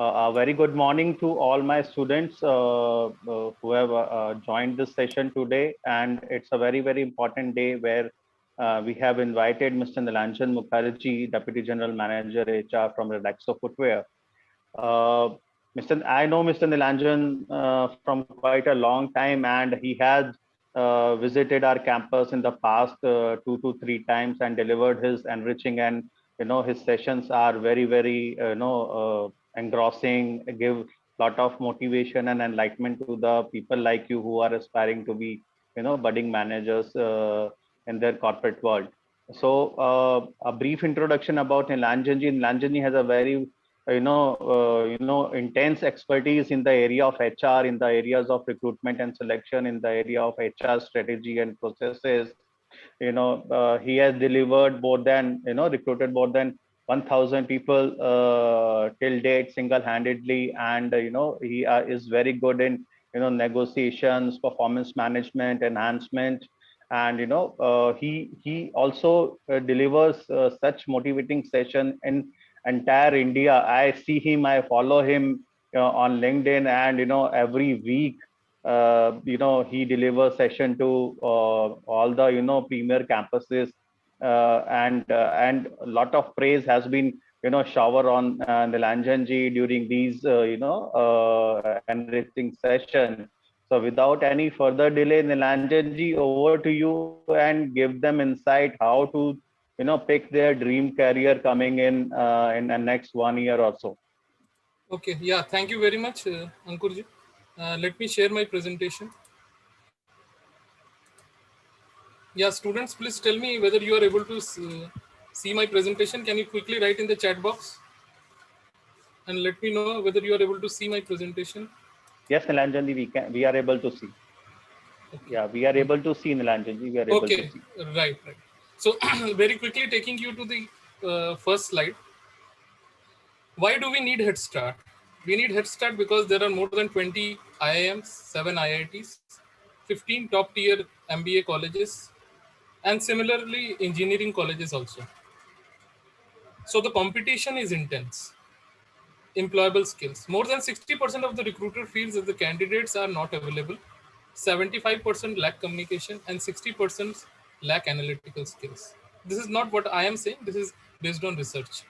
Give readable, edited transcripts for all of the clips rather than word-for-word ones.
A very good morning to all my students who have joined this session today. And it's a very, very important day where we have invited Mr. Nilanjan Mukherjee, Deputy General Manager HR from Relaxo Footwear. I know Mr. Nilanjan from quite a long time, and he has visited our campus in the past 2 to 3 times and delivered his enriching, and his sessions are very, very engrossing, give lot of motivation and enlightenment to the people like you who are aspiring to be budding managers in their corporate world. So a brief introduction about Nilanjanji. Nilanjanji has a very intense expertise in the area of HR, in the areas of recruitment and selection, in the area of HR strategy and processes. He has delivered more than recruited more than 1,000 people till date single-handedly, and he is very good in negotiations, performance management, enhancement, and he also delivers such motivating session in entire India. I see him, I follow him on LinkedIn, and every week he delivers session to all the premier campuses, and a lot of praise has been shower on Nilanjanji during these enriching session. So without any further delay, Nilanjanji, over to you and give them insight how to pick their dream career coming in the next 1 year or so. Okay, yeah, thank you very much, Ankurji. Let me share my presentation. Yeah, students, please tell me whether you are able to see my presentation. Can you quickly write in the chat box and let me know whether you are able to see my presentation? Yes, Nilanjanji, we are able to see. Okay. Yeah, we are able to see, Nilanjanji. We are able to see. Right. So very quickly taking you to the first slide. Why do we need Head Start? We need Head Start because there are more than 20 IIMs, 7 IITs, 15 top tier MBA colleges, and similarly engineering colleges also. So the competition is intense. Employable skills. More than 60% of the recruiter feels that the candidates are not available. 75% lack communication and 60% lack analytical skills. This is not what I am saying. This is based on research.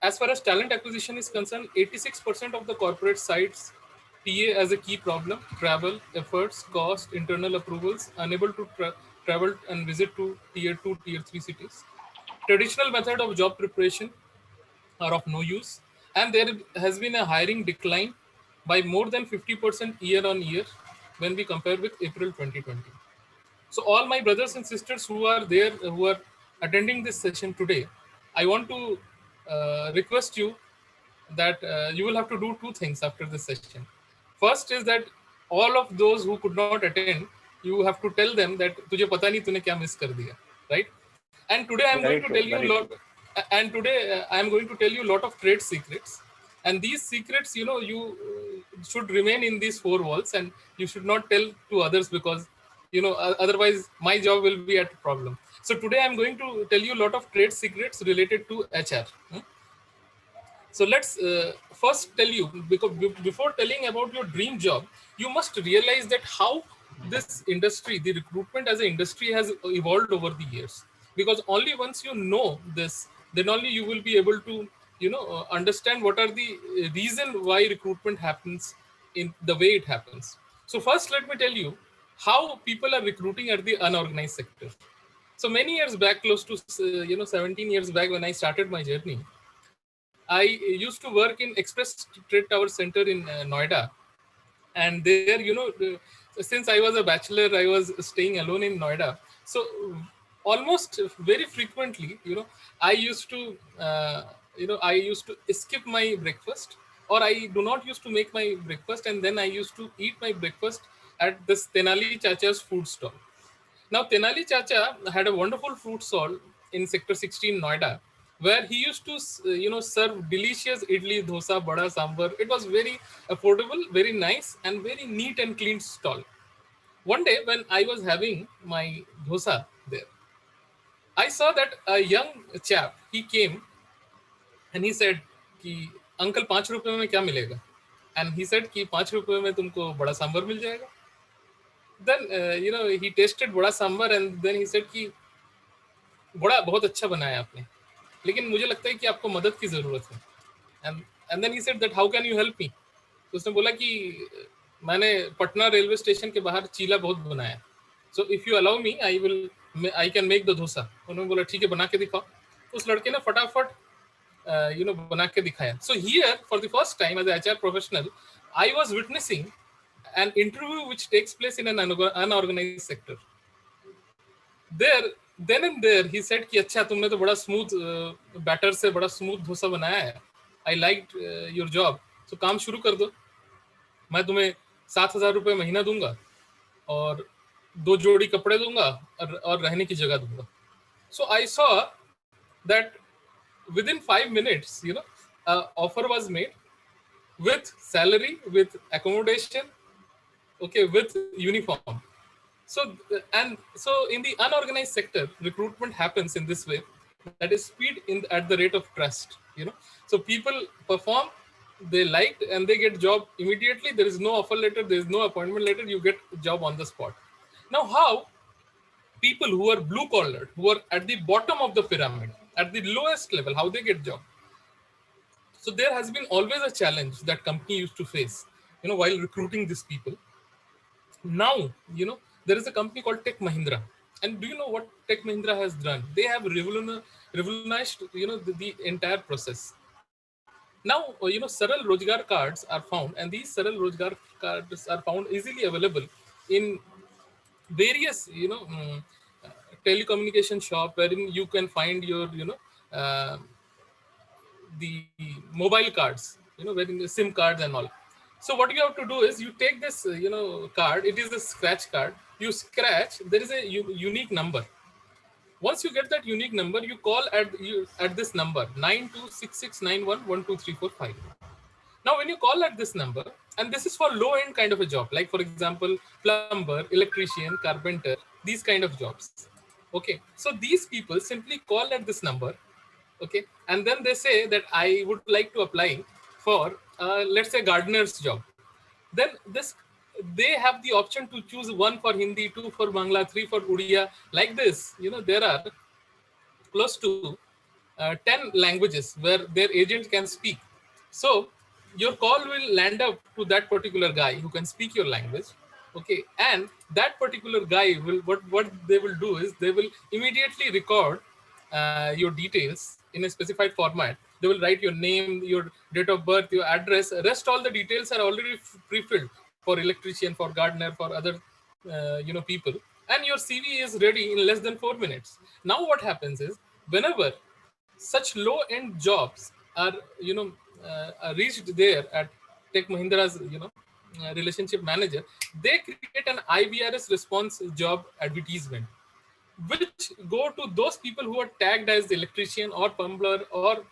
As far as talent acquisition is concerned, 86% of the corporate sites TA as a key problem: travel, efforts, cost, internal approvals, unable to travel and visit to tier 2, tier 3 cities. Traditional method of job preparation are of no use, and there has been a hiring decline by more than 50% year on year when we compare with April 2020. So all my brothers and sisters who are there, who are attending this session today, I want to request you that you will have to do two things after this session. First is that all of those who could not attend, you have to tell them that तुझे पता नहीं तूने क्या miss कर दिया, right? And today I am going to tell you a lot. And today I am going to tell you a lot of trade secrets. And these secrets, you should remain in these four walls, and you should not tell to others because otherwise my job will be at problem. So today I'm going to tell you a lot of trade secrets related to HR. So let's first tell you, because before telling about your dream job, you must realize that how this industry, the recruitment as an industry, has evolved over the years. Because only once you know this, then only you will be able to understand what are the reason why recruitment happens in the way it happens. So first let me tell you how people are recruiting at the unorganized sector. So many years back, close to 17 years back, when I started my journey, I used to work in Express Trade Tower Center in Noida. And there, since I was a bachelor, I was staying alone in Noida. So almost very frequently, I used to skip my breakfast, or I do not used to make my breakfast. And then I used to eat my breakfast at this Tenali Chacha's food stall. Now, Tenali Chacha had a wonderful fruit stall in Sector 16, Noida, where he used to, serve delicious idli, dosa, bada, sambar. It was very affordable, very nice, and very neat and clean stall. One day, when I was having my dosa there, I saw that a young chap, he came and he said, uncle 5 रुपए में क्या मिलेगा? And he said कि 5 रुपए में तुमको बड़ा सांभर मिल जाएगा. Then he tasted बड़ा sambar and then he said कि बड़ा बहुत अच्छा बनाया आपने, लेकिन मुझे लगता है कि आपको मदद की जरूरत है. And then he said that how can you help me. तो उसने बोला कि मैंने पटना रेलवे स्टेशन के बाहर चीला बहुत बनाया, so if you allow me I can make the dosa. उन्होंने बोला ठीक है बना के दिखाओ. उस लड़के ने फटाफट बना के दिखाया. So here for the first time as HR professional I was witnessing an interview which takes place in an unorganized sector. Then and there he said कि अच्छा तुमने तो बड़ा स्मूथ बैटर से बड़ा स्मूथ डोसा बनाया है, आई लाइक योर जॉब, तो काम शुरू कर दो, मैं तुम्हें 7,000 रुपये महीना दूंगा और 2 जोड़ी कपड़े दूंगा और रहने की जगह दूंगा. So I saw that within 5 minutes, offer was made with salary, with accommodation, okay, with uniform. So in the unorganized sector, recruitment happens in this way. That is speed at the rate of trust. So people perform, they liked, and they get job immediately. There is no offer letter, there is no appointment letter. You get job on the spot. Now, how people who are blue collar, who are at the bottom of the pyramid, at the lowest level, how they get job? So there has been always a challenge that company used to face, while recruiting these people. Now, there is a company called Tech Mahindra. And do you know what Tech Mahindra has done? They have revolutionized, the entire process. Now, Saral Rojgar cards are found, and these Saral Rojgar cards are found easily available in various, telecommunication shop, wherein you can find your, the mobile cards, wherein the SIM cards and all. So what you have to do is you take this, card. It is a scratch card. You scratch. There is a unique number. Once you get that unique number, you call at this number 9266911234 Now, when you call at this number, and this is for low-end kind of a job, like for example, plumber, electrician, carpenter, these kind of jobs. Okay, so these people simply call at this number. Okay, and then they say that I would like to apply for let's say gardener's job. Then they have the option to choose 1 for Hindi, 2 for Bangla, 3 for Udiya. Like this, there are close to 10 languages where their agent can speak. So your call will land up to that particular guy who can speak your language. Okay, and that particular guy will what they will do is they will immediately record your details in a specified format. They will write your name, your date of birth, your address. Rest all the details are already pre-filled for electrician, for gardener, for other people, and your CV is ready in less than 4 minutes. Now what happens is whenever such low-end jobs are are reached there at Tech Mahindra's relationship manager, they create an IBRS response job advertisement, which go to those people who are tagged as the electrician or plumber or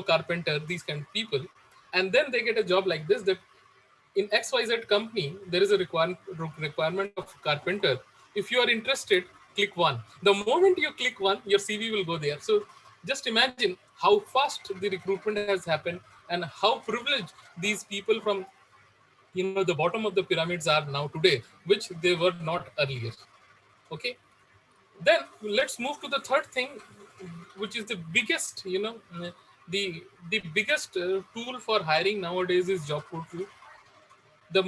carpenter, these kind of people, and then they get a job like this, that in XYZ company there is a requirement of carpenter. If you are interested, click 1. The moment you click 1, your CV will go there. So just imagine how fast the recruitment has happened and how privileged these people from the bottom of the pyramids are now today, which they were not earlier. Okay, then let's move to the third thing, which is the biggest the biggest tool for hiring nowadays is job portal. The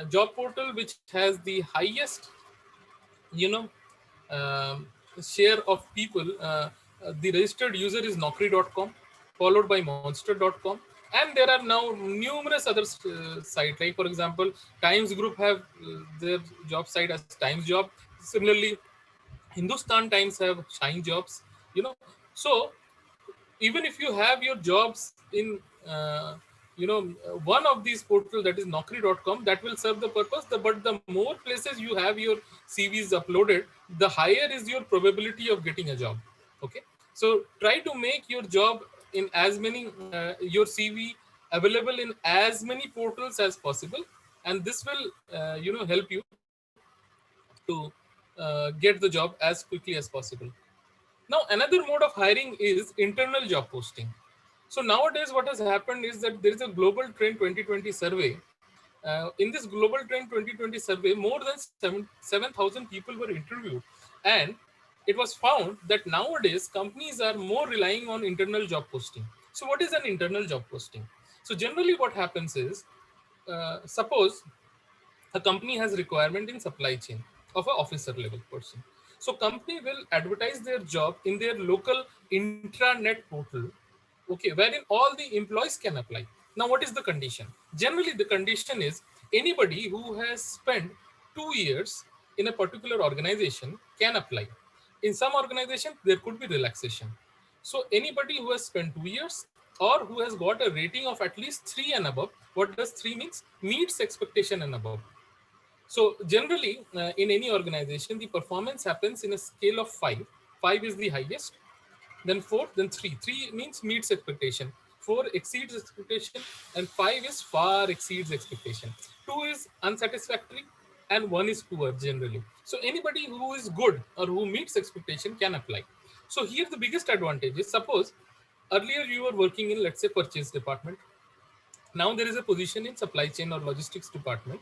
job portal which has the highest share of people, the registered user is Naukri.com, followed by Monster.com, and there are now numerous other sites. Like for example, Times Group have their job site as Times Job. Similarly, Hindustan Times have Shine Jobs. So even if you have your jobs in one of these portals, that is Naukri.com, that will serve the purpose. But the more places you have your CVs uploaded, the higher is your probability of getting a job. Okay, so try to make your job in as many your CV available in as many portals as possible, and this will help you to get the job as quickly as possible. Now, another mode of hiring is internal job posting. So nowadays, what has happened is that there is a global trend 2020 survey. In this global trend 2020 survey, more than 7,000 people were interviewed, and it was found that nowadays companies are more relying on internal job posting. So what is an internal job posting? So generally, what happens is, suppose a company has requirement in supply chain of an officer level person. So company will advertise their job in their local intranet portal, okay, wherein all the employees can apply. Now, what is the condition? Generally, the condition is anybody who has spent 2 years in a particular organization can apply. In some organization, there could be relaxation. So anybody who has spent 2 years or who has got a rating of at least 3 and above, what does 3 means? Meets expectation and above. So generally, in any organization, the performance happens in a scale of five. Five is the highest, then four, then three. Three means meets expectation. Four exceeds expectation, and five is far exceeds expectation. Two is unsatisfactory, and one is poor generally. So anybody who is good or who meets expectation can apply. So here the biggest advantage is, suppose earlier you were working in, let's say, purchase department. Now there is a position in supply chain or logistics department.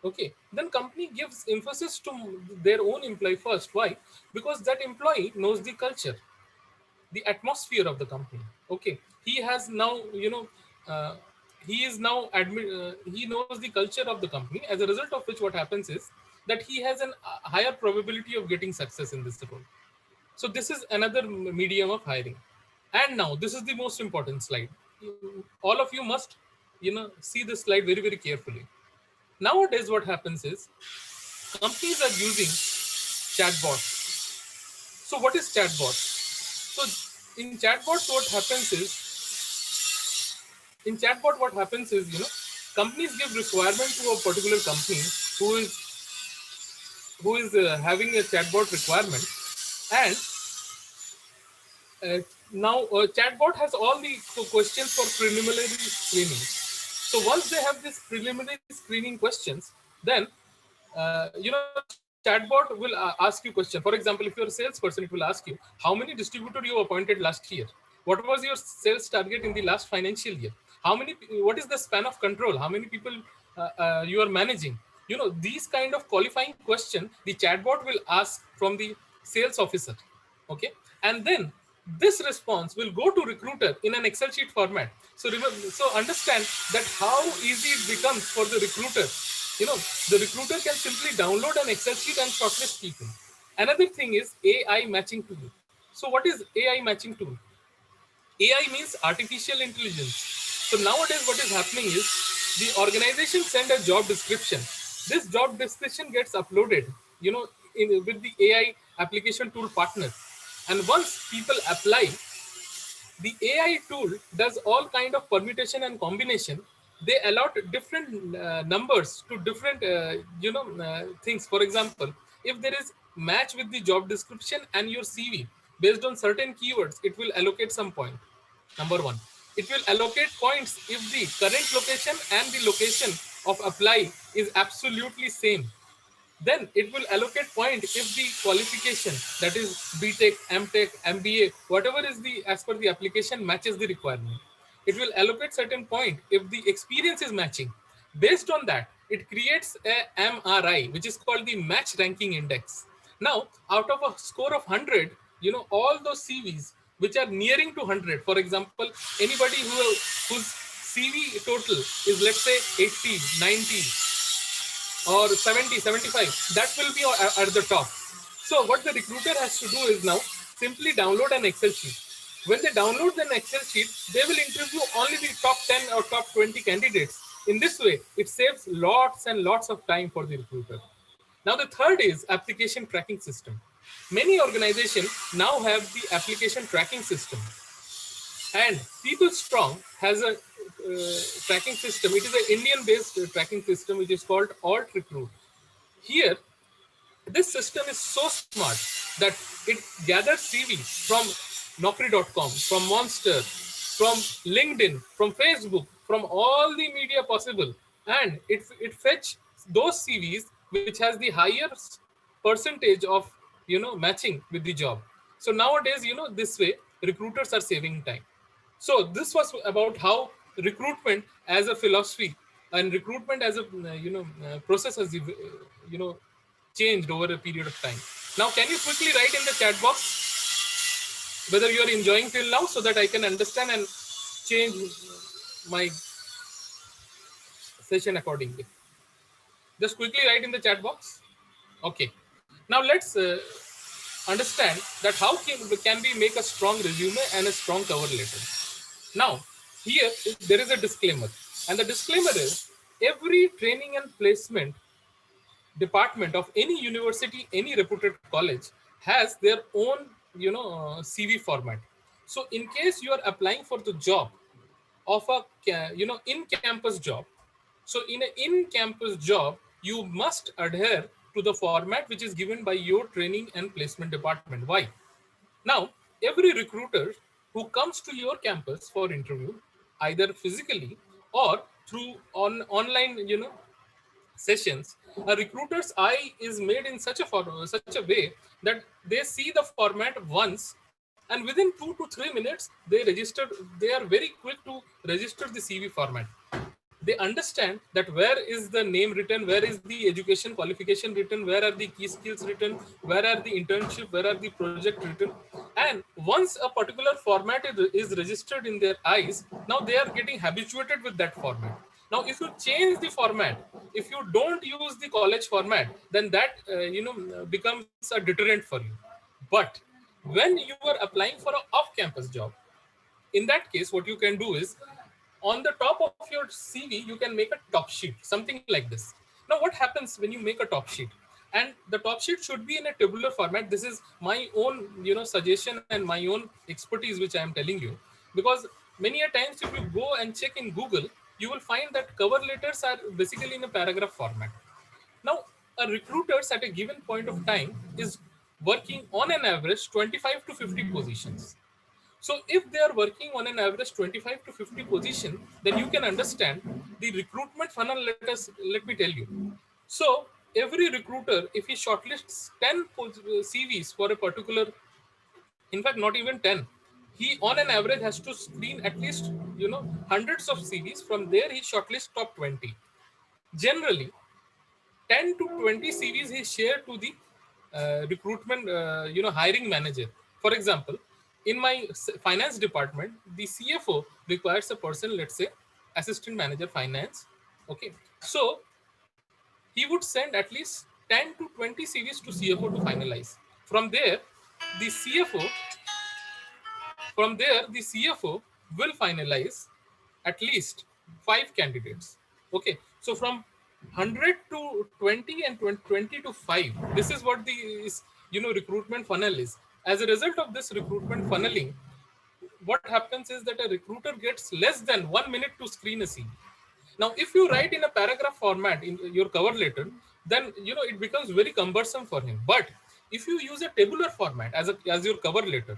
Okay, then company gives emphasis to their own employee first. Why? Because that employee knows the culture, the atmosphere of the company. Okay, he has now, uh, he is now he knows the culture of the company. As a result of which, what happens is that he has a higher probability of getting success in this role. So this is another medium of hiring. And now this is the most important slide. All of you must, see this slide very, very carefully. Nowadays, what happens is companies are using chatbots. So what is chatbot? So in chatbots, what happens is, companies give requirement to a particular company who is having a chatbot requirement, and now chatbot has all the questions for preliminary screening. So once they have this preliminary screening questions, then chatbot will ask you question. For example, if you're a salesperson, it will ask you how many distributor you appointed last year, what was your sales target in the last financial year, what is the span of control, how many people you are managing. These kind of qualifying question the chatbot will ask from the sales officer. Okay, and then this response will go to recruiter in an Excel sheet format. So remember, so understand that how easy it becomes for the recruiter. The recruiter can simply download an Excel sheet and shortlist people. Another thing is AI matching tool. So what is AI matching tool? AI means artificial intelligence. So nowadays, what is happening is the organization send a job description. This job description gets uploaded, with the AI application tool partner. And once people apply, the AI tool does all kind of permutation and combination. They allot different numbers to different, things. For example, if there is match with the job description and your CV based on certain keywords, it will allocate some point. Number one, it will allocate points if the current location and the location of apply is absolutely same. Then it will allocate point if the qualification, that is BTech, MTech, MBA, whatever is the as per the application matches the requirement. It will allocate certain point if the experience is matching. Based on that, it creates a MRI, which is called the match ranking index. Now, out of a score of 100, all those CVs which are nearing to 100, for example, anybody whose CV total is, let's say, 80, 90, or 70, 75, that will be at the top. So what the recruiter has to do is now simply download an Excel sheet. When they download an Excel sheet, they will interview only the top 10 or top 20 candidates. In this way, it saves lots and lots of time for the recruiter. Now the third is application tracking system. Many organizations now have the application tracking system. And People Strong has a tracking system. It is an Indian-based tracking system which is called Alt Recruit. Here, this system is so smart that it gathers CV from Naukri.com, from Monster, from LinkedIn, from Facebook, from all the media possible, and it fetch those CVs which has the highest percentage of matching with the job. So nowadays, this way recruiters are saving time. So this was about how recruitment as a philosophy and recruitment as a process has changed over a period of time. Now, can you quickly write in the chat box whether you are enjoying till now, so that I can understand and change my session accordingly? Just quickly write in the chat box. Okay. Now let's understand that how can we make a strong resume and a strong cover letter. Now, here there is a disclaimer, and the disclaimer is every training and placement department of any university, any reputed college has their own, CV format. So, in case you are applying for the job of a, in-campus job, so in an in-campus job, you must adhere to the format which is given by your training and placement department. Why? Now, every recruiter who comes to your campus for interview, either physically or through online, sessions, a recruiter's eye is made in such a way that they see the format once, and within 2 to 3 minutes they are very quick to register the CV format. They understand that where is the name written, where is the education qualification written, where are the key skills written, where are the internship, where are the project written. And once a particular format is registered in their eyes, now they are getting habituated with that format. Now, if you change the format, if you don't use the college format, then that becomes a deterrent for you. But when you are applying for an off-campus job, in that case, what you can do is, on the top of your CV, you can make a top sheet, something like this. Now, what happens when you make a top sheet? And the top sheet should be in a tabular format. This is my own, suggestion and my own expertise, which I am telling you, because many a times if you go and check in Google, you will find that cover letters are basically in a paragraph format. Now, a recruiters at a given point of time is working on an average 25 to 50 positions. So if they are working on an average 25 to 50 position, then you can understand the recruitment funnel. Let me tell you. So every recruiter, if he shortlists 10 CVs for a particular, in fact, not even 10, he on an average has to screen at least, hundreds of CVs. From there, he shortlists top 20. Generally, 10 to 20 CVs he shared to the recruitment, hiring manager. For example, in my finance department, the CFO requires a person, let's say, assistant manager finance. Okay. So he would send at least 10 to 20 CVs to CFO to finalize. From there, the CFO the CFO will finalize at least 5 candidates. Okay, so from 100 to 20 and 20 to 5, this is what the recruitment funnel is. As a result of this recruitment funneling, what happens is that a recruiter gets less than 1 minute to screen a CV. Now, if you write in a paragraph format in your cover letter, then it becomes very cumbersome for him. But if you use a tabular format as your cover letter,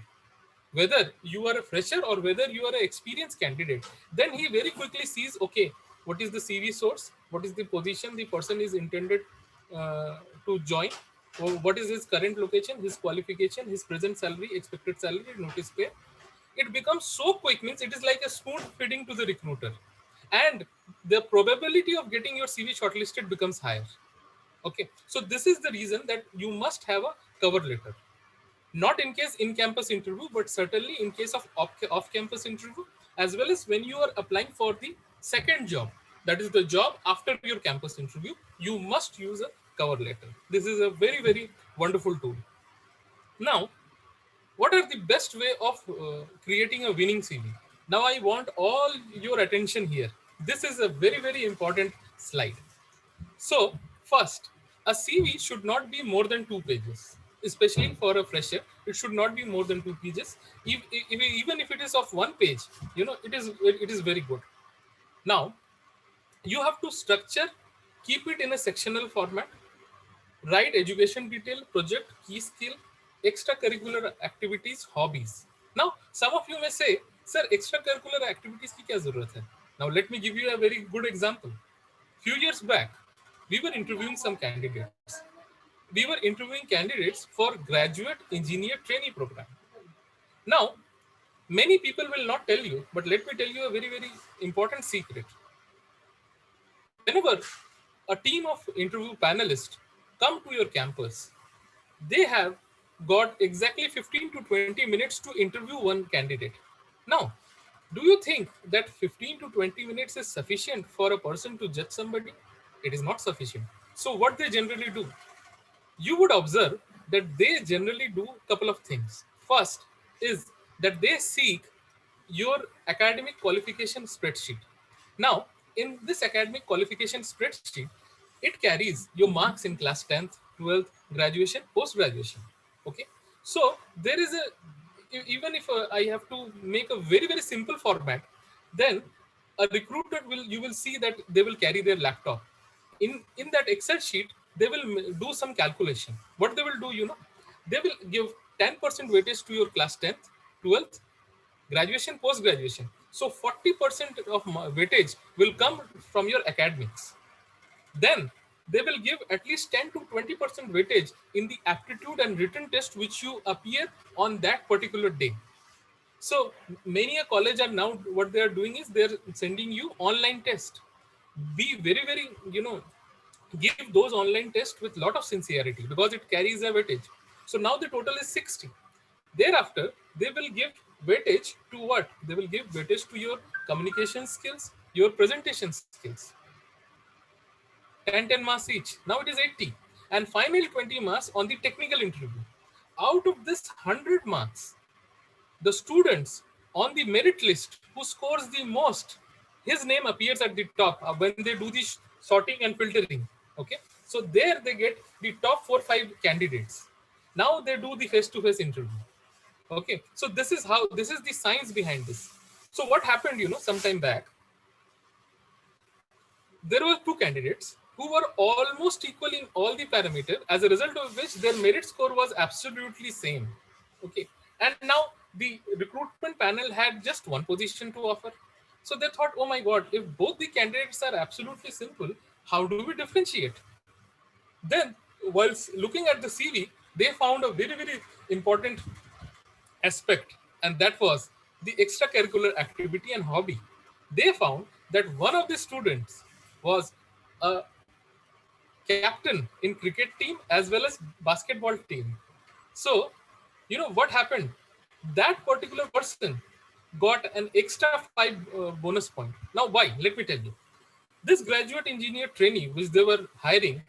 whether you are a fresher or whether you are an experienced candidate, then he very quickly sees, okay, what is the CV source, what is the position the person is intended to join, or what is his current location, his qualification, his present salary, expected salary, notice period. It becomes so quick, means it is like a spoon feeding to the recruiter, and the probability of getting your CV shortlisted becomes higher. Okay, so this is the reason that you must have a cover letter. Not in case in-campus interview, but certainly in case of off-campus interview, as well as when you are applying for the second job, that is the job after your campus interview, you must use a cover letter. This is a very, very wonderful tool. Now, what are the best way of creating a winning CV? Now, I want all your attention here. This is a very, very important slide. So, first, a CV should not be more than 2 pages, especially for a fresher. It should not be more than 2 pages. Even if it is of 1 page, it is very good. Now, you have to structure, keep it in a sectional format, write education detail, project, key skill, extracurricular activities, hobbies. Now, some of you may say, sir, extracurricular activities ki kya zarurat hai? Now, let me give you a very good example. Few years back, we were interviewing some candidates. We were interviewing candidates for graduate engineer trainee program. Now, Many people will not tell you, but let me tell you a very, very important secret. Whenever a team of interview panelists come to your campus, they have got exactly 15 to 20 minutes to interview one candidate. Now, do you think that 15 to 20 minutes is sufficient for a person to judge somebody? It is not sufficient. So what they generally do, you would observe that they generally do a couple of things. First is that they seek your academic qualification spreadsheet. Now, in this academic qualification spreadsheet, it carries your marks in class 10th, 12th, graduation, post graduation. Okay. So there is a, even if I have to make a very, very simple format, then a recruiter will, you will see that they will carry their laptop. In that Excel sheet, they will do some calculation. What they will do, they will give 10% weightage to your class 10th, 12th, graduation, post graduation. So 40% of weightage will come from your academics. Then they will give at least 10 to 20% weightage in the aptitude and written test which you appear on that particular day. So many a college are now, what they are doing is they're sending you online test. Be very, very, give those online tests with lot of sincerity because it carries a weightage. So now the total is 60. Thereafter, they will give weightage to what? They will give weightage to your communication skills, your presentation skills. 10 marks each. Now it is 80. And final 20 marks on the technical interview. Out of this 100 marks, the students on the merit list who scores the most, his name appears at the top when they do the sorting and filtering. Okay. So there they get the top 4 5 candidates. Now they do the face-to-face interview. Okay. So this is how, this is the science behind this. So what happened, sometime back, there were two candidates who were almost equal in all the parameters, as a result of which their merit score was absolutely same. Okay. And now the recruitment panel had just one position to offer. So they thought, oh my God, if both the candidates are absolutely simple, how do we differentiate? Then, whilst looking at the CV, they found a very, very important aspect, and that was the extracurricular activity and hobby. They found that one of the students was a captain in cricket team as well as basketball team. So, what happened? That particular person got an extra 5 bonus point. Now, why? Let me tell you. This graduate engineer trainee, which they were hiring,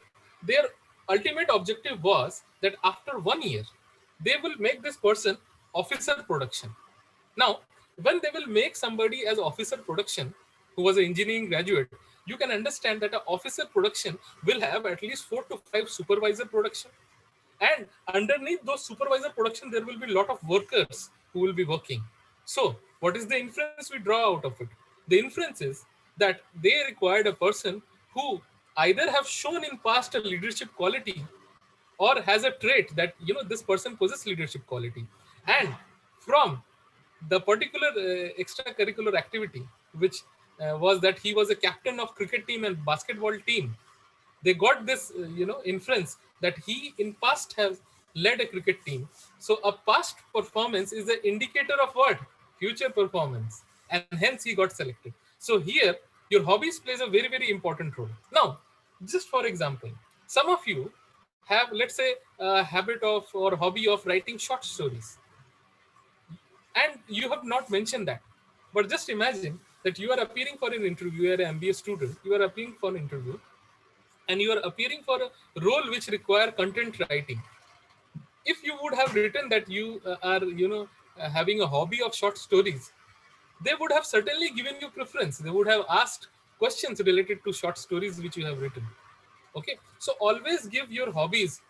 their ultimate objective was that after 1 year, they will make this person officer production. Now, when they will make somebody as officer production, who was an engineering graduate, you can understand that an officer production will have at least 4 to 5 supervisor production. And underneath those supervisor production, there will be a lot of workers who will be working. So what is the inference we draw out of it? The inference is that they required a person who either have shown in past a leadership quality or has a trait that this person possesses leadership quality. And from the particular extracurricular activity, which was that he was a captain of cricket team and basketball team, they got this inference that he in past has led a cricket team. So a past performance is an indicator of what? Future performance, and hence he got selected. So here your hobbies plays a very, very important role. Now, just for example, some of you have, let's say, a habit of or hobby of writing short stories, and you have not mentioned that. But just imagine that you are appearing for an interview, you are an MBA student, you are appearing for an interview, and you are appearing for a role which require content writing. If you would have written that you are having a hobby of short stories, they would have certainly given you preference. They would have asked questions related to short stories which you have written. Okay, so always give your hobbies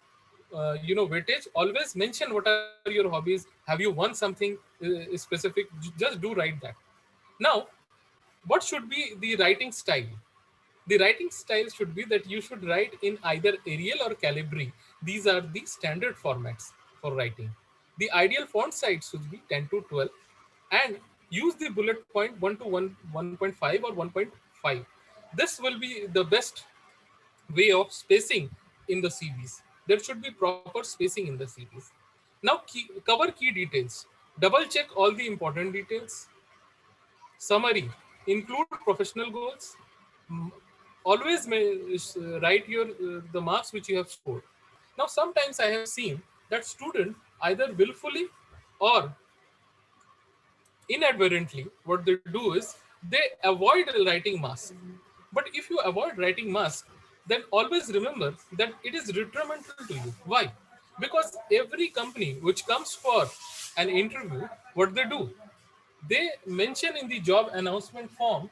weightage. Always mention what are your hobbies. Have you won something specific? Just do write that. Now, what should be the writing style? The writing style should be that you should write in either Arial or Calibri. These are the standard formats for writing. The ideal font size should be 10 to 12, and use the bullet point 1 to 1.5 or 1.5. This will be the best way of spacing in the CVs. There should be proper spacing in the CVs. Now, cover key details. Double check all the important details. Summary, include professional goals. Mm, Always write your the marks which you have scored. Now, sometimes I have seen that student either willfully or inadvertently, what they do is they avoid writing mask. But if you avoid writing mask, then always remember that it is detrimental to you. Why? Because every company which comes for an interview, what they do, they mention in the job announcement form,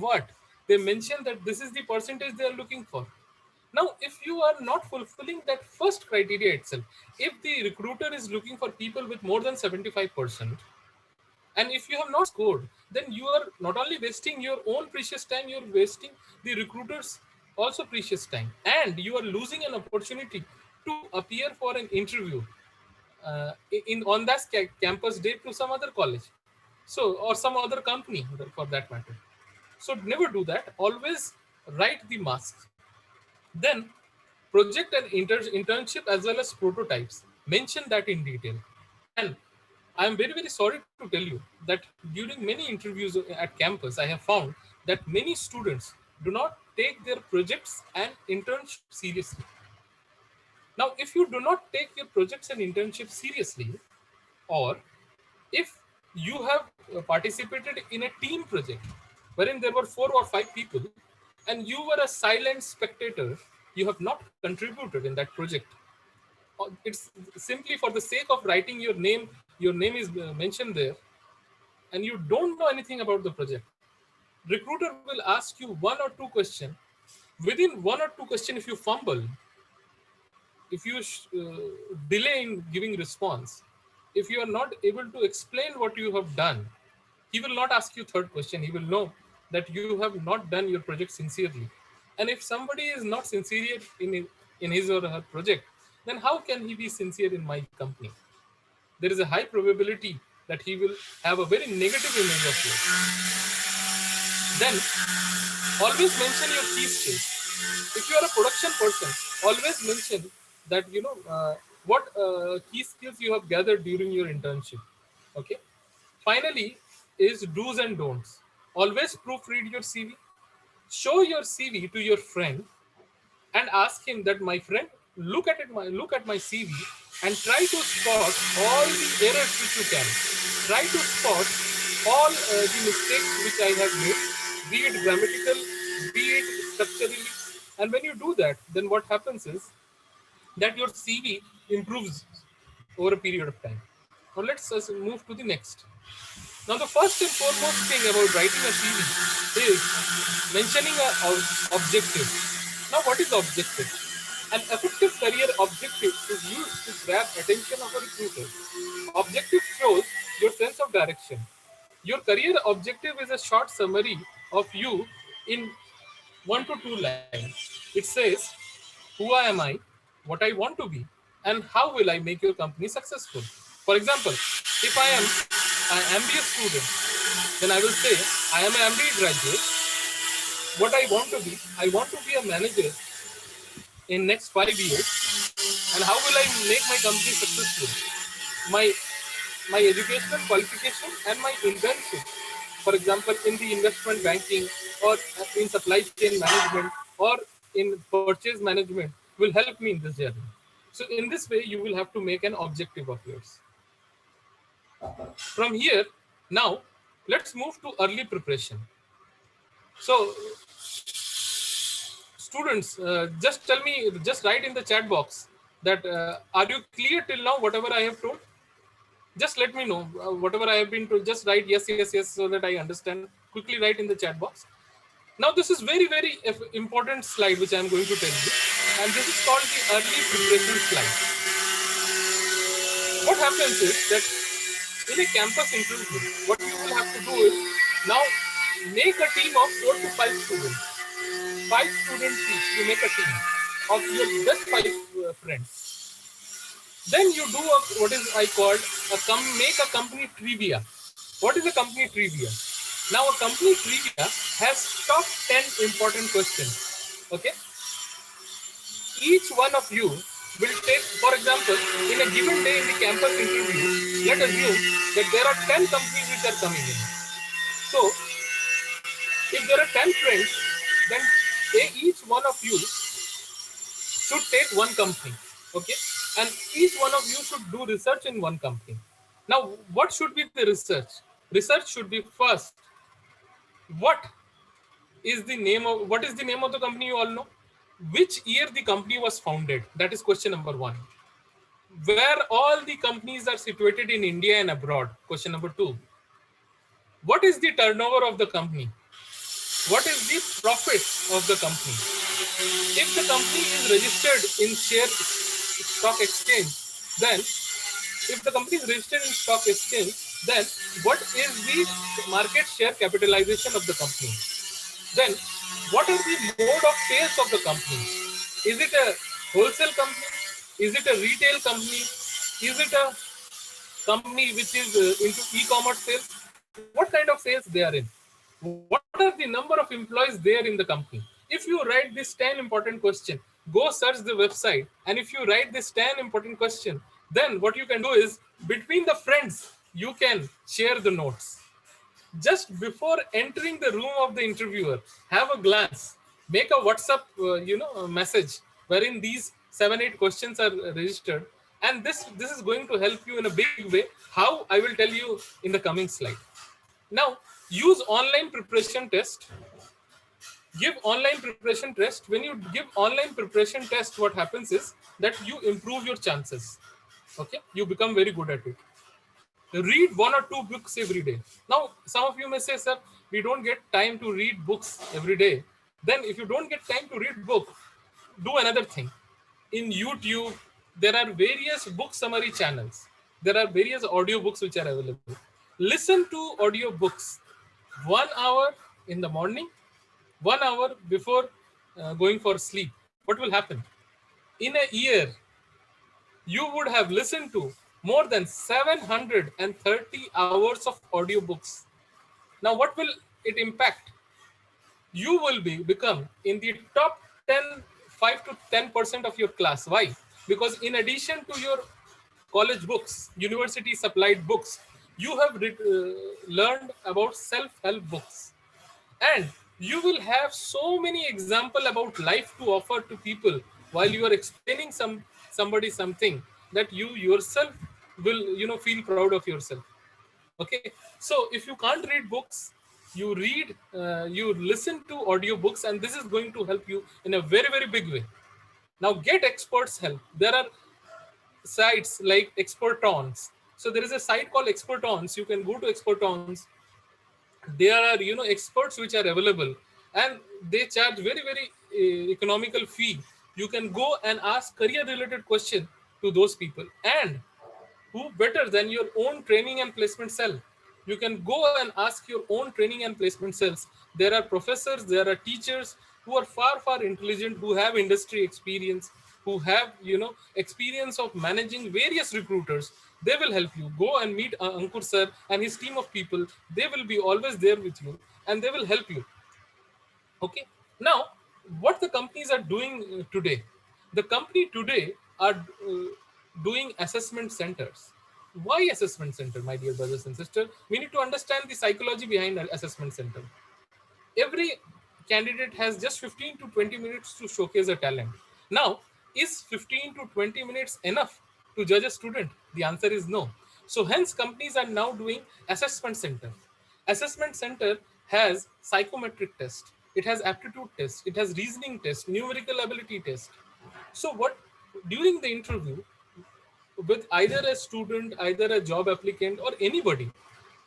what? They mention that this is the percentage they are looking for. Now, if you are not fulfilling that first criteria itself, if the recruiter is looking for people with more than 75%, and if you have not scored, then you are not only wasting your own precious time, you're wasting the recruiter's also precious time, and you are losing an opportunity to appear for an interview in on that campus day to some other college, so or some other company for that matter. So never do that. Always write the masks. Then project and internship as well as prototypes. Mention that in detail. And I am very, very sorry to tell you that during many interviews at campus, I have found that many students do not take their projects and internships seriously. Now, if you do not take your projects and internships seriously, or if you have participated in a team project wherein there were 4 or 5 people and you were a silent spectator, you have not contributed in that project. It's simply for the sake of writing your name is mentioned there, and you don't know anything about the project. Recruiter will ask you 1 or 2 questions. Within 1 or 2 questions, if you fumble, if you delay in giving response, if you are not able to explain what you have done, he will not ask you third question. He will know that you have not done your project sincerely. And if somebody is not sincere in his or her project, then how can he be sincere in my company? There is a high probability that he will have a very negative image of you. Then always mention your key skills. If you are a production person, always mention that what key skills you have gathered during your internship. Okay. Finally, is do's and don'ts. Always proofread your CV. Show your CV to your friend and ask him that, my friend, look at my CV and try to spot all the errors which you can. Try to spot all the mistakes which I have made, be it grammatical, be it structurally. And when you do that, then what happens is that your CV improves over a period of time. Now let's move to the next. Now, the first and foremost thing about writing a CV is mentioning an objective. Now, what is objective? An effective career objective is used to grab attention of a recruiter. Objective shows your sense of direction. Your career objective is a short summary of you in 1 to 2 lines. It says, who am I, what I want to be, and how will I make your company successful. For example, if I am an MBA student, then I will say, I am an MBA graduate. What I want to be, I want to be a manager in next 5 years. And how will I make my company successful? My my educational qualification and my internship, for example, in the investment banking or in supply chain management or in purchase management, will help me in this journey. So in this way, you will have to make an objective of yours. From here, now let's move to early preparation. So students, just tell me, just write in the chat box that are you clear till now, whatever I have told? Just let me know whatever I have been told. Just write yes, yes, yes, so that I understand. Quickly write in the chat box. Now, this is very, very important slide which I am going to tell you, and this is called the early preparation slide. What happens is that in a campus interview, what you will have to do is now make a team of 4 to 5 students. 5 students each. You make a team of your best 5 friends. Then you do what is I called make a company trivia. What is a company trivia? Now, a company trivia has top 10 important questions. Okay. Each one of you will take, for example, in a given day in the campus interview, let assume that there are 10 companies which are coming in. So if there are 10 friends, then each one of you should take one company, okay, and each one of you should do research in one company. Now what should be the research? Research should be first, what what is the name of the company? You all know. Which year the company was founded? That is question number one. Where all the companies are situated in India and abroad? Question number two. What is the turnover of the company? What is the profit of the company? If the company is registered in share stock exchange, then if the company is registered in stock exchange, then what is the market share capitalization of the company? Then what are the mode of sales of the company? Is it a wholesale company? Is it a retail company? Is it a company which is into e-commerce sales? What kind of sales they are in? What are the number of employees there in the company? If you write this 10 important question, go search the website, and if you write this 10 important question, then what you can do is between the friends, you can share the notes. Just before entering the room of the interviewer, have a glance, make a WhatsApp a message wherein these 7-8 questions are registered, and this is going to help you in a big way. How? I will tell you in the coming slide. Now use online preparation test. Give online preparation test. When you give online preparation test, what happens is that you improve your chances. Okay, you become very good at it. Read 1 or 2 books every day. Now some of you may say, sir, we don't get time to read books every day. Then if you don't get time to read book, do another thing. In YouTube there are various book summary channels. There are various audio books which are available. Listen to audio books 1 hour in the morning, 1 hour before going for sleep. What will happen? In a year you would have listened to more than 730 hours of audiobooks. Now, what will it impact? You will become in the top 10, 5 to 10% of your class. Why? Because in addition to your college books, university supplied books, you have learned about self-help books. And you will have so many example about life to offer to people while you are explaining somebody something, that you yourself will feel proud of yourself. Okay, so if you can't read books, you listen to audio books, and this is going to help you in a very, very big way. Now get experts help. There are sites like Expertons. So there is a site called Expertons. You can go to Expertons. There are experts which are available, and they charge very, very economical fee. You can go and ask career related question to those people. And who better than your own training and placement cell? You can go and ask your own training and placement cells. There are professors, there are teachers who are far, far intelligent, who have industry experience, who have experience of managing various recruiters. They will help you. Go and meet Ankur sir and his team of people. They will be always there with you, and they will help you. Okay, now what the companies are doing today? The company today are doing assessment centers. Why assessment center, my dear brothers and sisters? We need to understand the psychology behind an assessment center. Every candidate has just 15 to 20 minutes to showcase a talent. Now, is 15 to 20 minutes enough to judge a student? The answer is no. So hence companies are now doing assessment center. Assessment center has psychometric test, it has aptitude test, it has reasoning test, numerical ability test. So what, during the interview with either a student, either a job applicant, or anybody,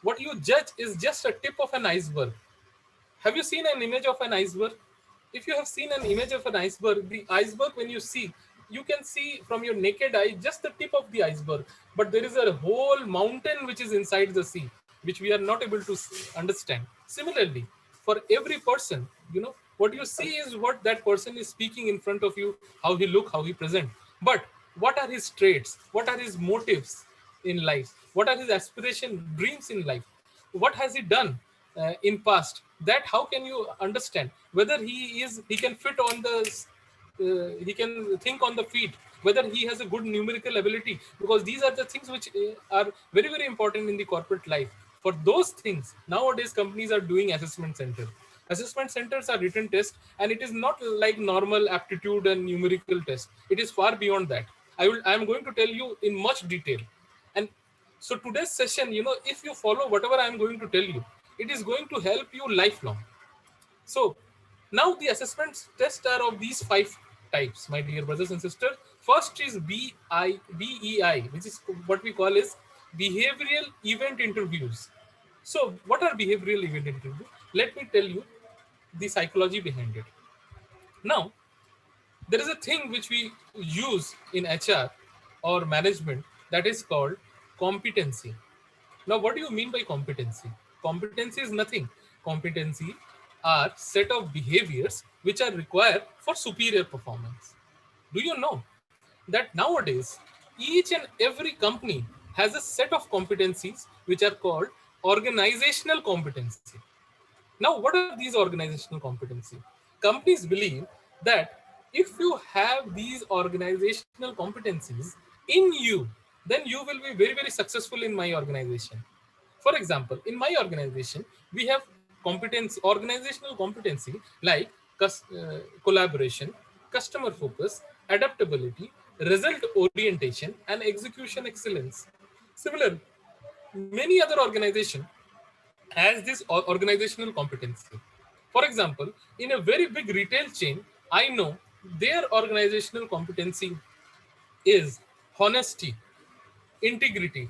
what you judge is just a tip of an iceberg. Have you seen an image of an iceberg? If you have seen an image of an iceberg, the iceberg, when you see, you can see from your naked eye just the tip of the iceberg, but there is a whole mountain which is inside the sea, which we are not able to understand. Similarly, for every person, what you see is what that person is speaking in front of you, how he look, how he present. But what are his traits? What are his motives in life? What are his aspiration, dreams in life? What has he done in past? That how can you understand whether he can fit on the he can think on the feet, whether he has a good numerical ability, because these are the things which are very, very important in the corporate life. For those things, nowadays companies are doing assessment center. Assessment centers are written tests, and it is not like normal aptitude and numerical test. It is far beyond that. I am going to tell you in much detail. And so today's session, if you follow whatever I am going to tell you, it is going to help you lifelong. So now the assessments test are of these 5 types, my dear brothers and sisters. First is BEI, which is what we call is behavioral event interviews. So what are behavioral event interviews? Let me tell you the psychology behind it. Now, there is a thing which we use in HR or management that is called competency. Now, what do you mean by competency? Competency is nothing. Competency are set of behaviors which are required for superior performance. Do you know that nowadays each and every company has a set of competencies which are called organizational competency? Now, what are these organizational competency? Companies believe that if you have these organizational competencies in you, then you will be very, very successful in my organization. For example, in my organization, we have competence, organizational competency like collaboration, customer focus, adaptability, result orientation, and execution excellence. Similar, many other organizations has this organizational competency. For example, in a very big retail chain, I know their organizational competency is honesty, integrity,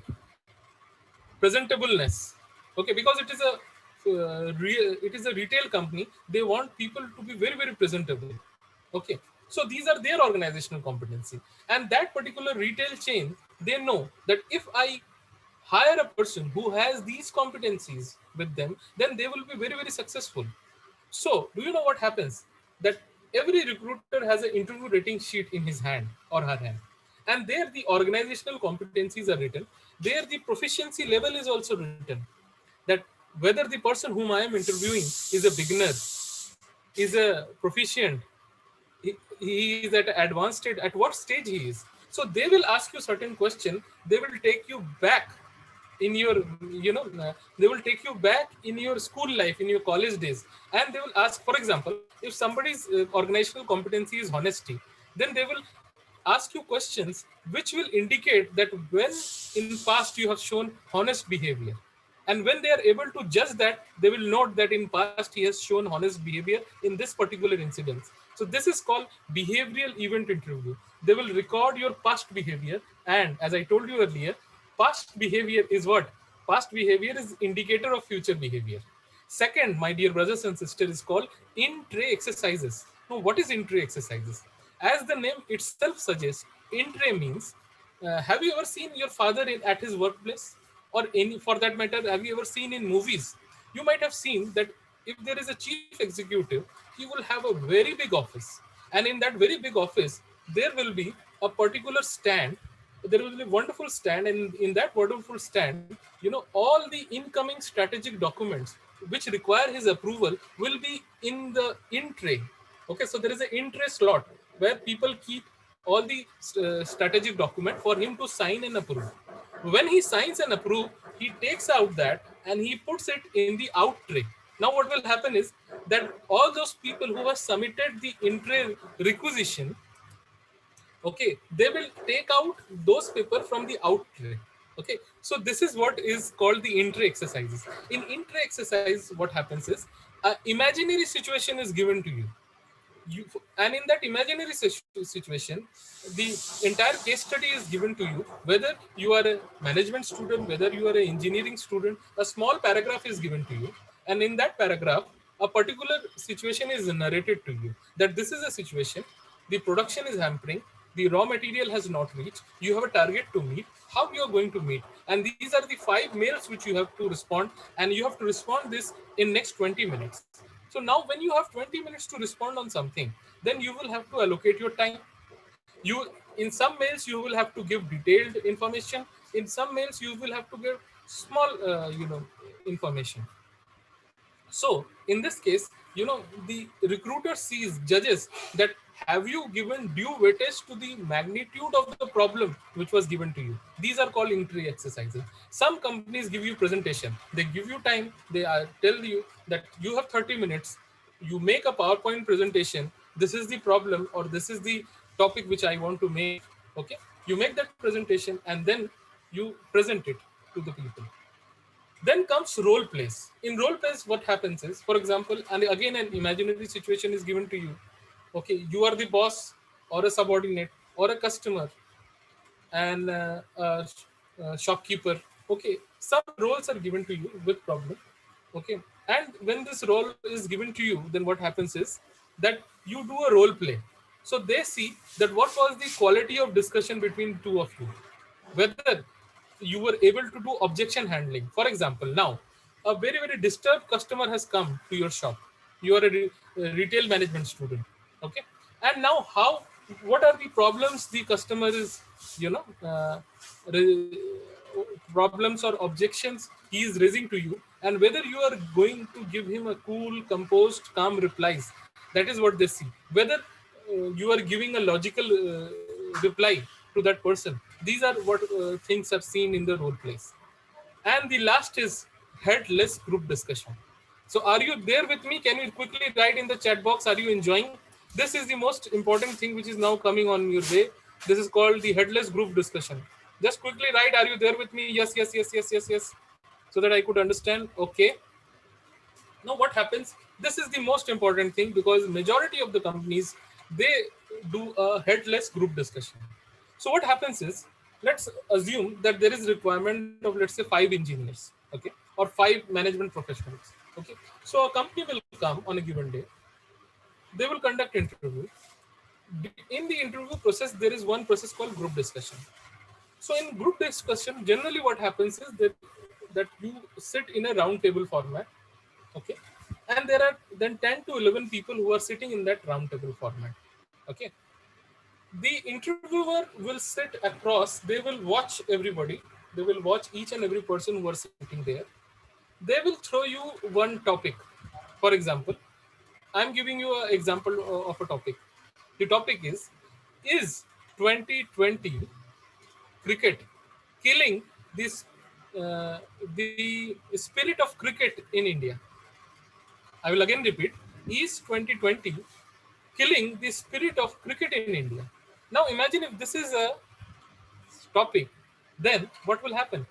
presentableness. Okay, because it is a retail company, they want people to be very, very presentable. Okay, so these are their organizational competency, and that particular retail chain, they know that if I hire a person who has these competencies with them, then they will be very, very successful. So do you know what happens? That every recruiter has an interview rating sheet in his hand or her hand, and there the organizational competencies are written. There the proficiency level is also written, that whether the person whom I am interviewing is a beginner, is a proficient, he is at advanced state, at what stage he is. So they will ask you certain question, they will take you back in your, they will take you back in your school life, in your college days, and they will ask, for example, if somebody's organizational competency is honesty, then they will ask you questions which will indicate that when in past you have shown honest behavior, and when they are able to judge that, they will note that in past he has shown honest behavior in this particular incident. So this is called behavioral event interview. They will record your past behavior, and as I told you earlier, past behavior is what? Past behavior is indicator of future behavior. Second, my dear brothers and sisters, is called in-tray exercises. Now, what is in-tray exercises? As the name itself suggests, in-tray means, have you ever seen your father at his workplace? Or any, for that matter, have you ever seen in movies? You might have seen that if there is a chief executive, he will have a very big office. And in that very big office, there will be a particular stand. There will be a wonderful stand, and in that wonderful stand, all the incoming strategic documents which require his approval will be in the in tray. Okay, so there is an in tray slot where people keep all the strategic document for him to sign and approve. When he signs and approve, he takes out that and he puts it in the out tray. Now what will happen is that all those people who have submitted the in tray requisition, okay, they will take out those paper from the out tray. Okay, so this is what is called the in-tray exercises. In in-tray exercise, what happens is an imaginary situation is given to you, and in that imaginary situation, the entire case study is given to you. Whether you are a management student, whether you are an engineering student, a small paragraph is given to you, and in that paragraph, a particular situation is narrated to you, that this is a situation, the production is hampering, the raw material has not reached, you have a target to meet, how you are going to meet, and these are the 5 mails which you have to respond, and you have to respond this in next 20 minutes. So now when you have 20 minutes to respond on something, then you will have to allocate your time. In some mails, you will have to give detailed information. In some mails, you will have to give small, information. So in this case, the recruiter judges that have you given due weightage to the magnitude of the problem which was given to you? These are called inquiry exercises. Some companies give you presentation. They give you time. They tell you that you have 30 minutes. You make a PowerPoint presentation. This is the problem, or this is the topic which I want to make. Okay. You make that presentation and then you present it to the people. Then comes role plays. In role plays, what happens is, for example, and again an imaginary situation is given to you. Okay, you are the boss or a subordinate or a customer and shopkeeper. Okay, some roles are given to you with problem. Okay, and when this role is given to you, then what happens is that you do a role play. So they see that what was the quality of discussion between two of you, whether you were able to do objection handling. For example, now a very disturbed customer has come to your shop. You are a retail management student. Okay, and now what are the problems the customer is, you know, problems or objections he is raising to you, and whether you are going to give him a cool, composed, calm replies. That is what they see. Whether you are giving a logical reply to that person. These are what things I've seen in the role plays. And the last is headless group discussion. So are you there with me? Can you quickly write in the chat box? Are you enjoying? This is the most important thing which is now coming on your way. This is called the headless group discussion. Just quickly write, are you there with me? Yes, yes, yes, yes, yes, yes. So that I could understand. Okay. Now what happens? This is the most important thing, because majority of the companies, they do a headless group discussion. So what happens is, let's assume that there is requirement of, let's say, 5 engineers, okay, or 5 management professionals. Okay, so a company will come on a given day. They will conduct interview. In the interview process, there is one process called group discussion. So in group discussion, generally what happens is that you sit in a round table format. Okay, and there are then 10 to 11 people who are sitting in that round table format. Okay, the interviewer will sit across. They will watch everybody. They will watch each and every person who are sitting there. They will throw you one topic. For example, I'm giving you an example of a topic. The topic is 2020 cricket killing this the spirit of cricket in India? I will again repeat, is 2020 killing the spirit of cricket in India? Now imagine if this is a topic, then what will happen?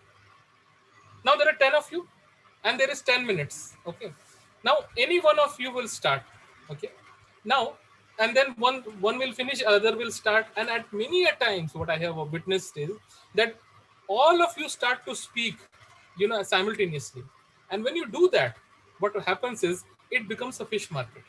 Now there are 10 of you and there is 10 minutes. Okay. Now any one of you will start. Okay. Now, and then one will finish, other will start. And at many a times, what I have witnessed is that all of you start to speak, you know, simultaneously. And when you do that, what happens is it becomes a fish market.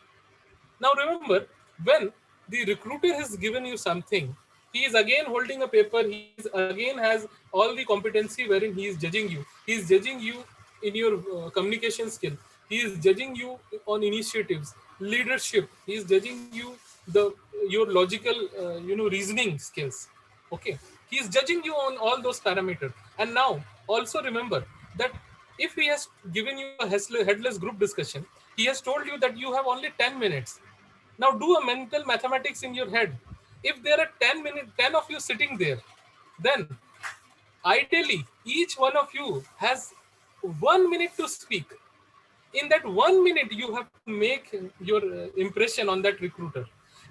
Now remember, when the recruiter has given you something, he is again holding a paper. He is again has all the competency wherein he is judging you. He is judging you in your communication skill. He is judging you on initiatives, leadership. He is judging you your logical, reasoning skills. Okay, he is judging you on all those parameters. And now also remember that if he has given you a headless group discussion, he has told you that you have only 10 minutes. Now do a mental mathematics in your head. If there are 10 of you sitting there, then ideally each one of you has 1 minute to speak. In that 1 minute, you have to make your impression on that recruiter.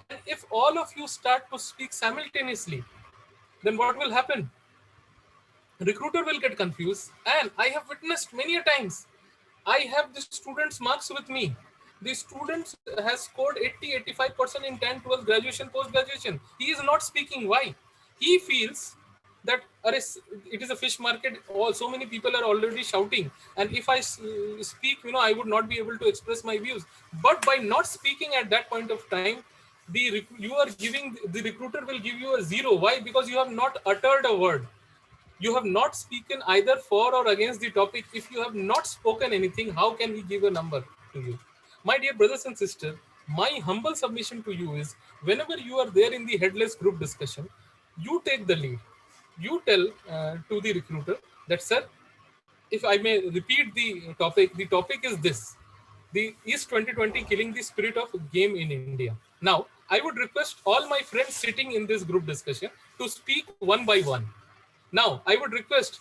And if all of you start to speak simultaneously, then what will happen? Recruiter will get confused. And I have witnessed many a times. I have the students' marks with me. The students has scored 80-85% in 10, 12, graduation, post-graduation. He is not speaking. Why? He feels that it is a fish market. So many people are already shouting. And if I speak, I would not be able to express my views. But by not speaking at that point of time, the recruiter will give you a 0. Why? Because you have not uttered a word. You have not spoken either for or against the topic. If you have not spoken anything, how can he give a number to you? My dear brothers and sisters, my humble submission to you is, whenever you are there in the headless group discussion, you take the lead. You tell to the recruiter that, sir, if I may repeat the topic is this: is 2020 killing the spirit of game in India? Now, I would request all my friends sitting in this group discussion to speak one by one. Now, I would request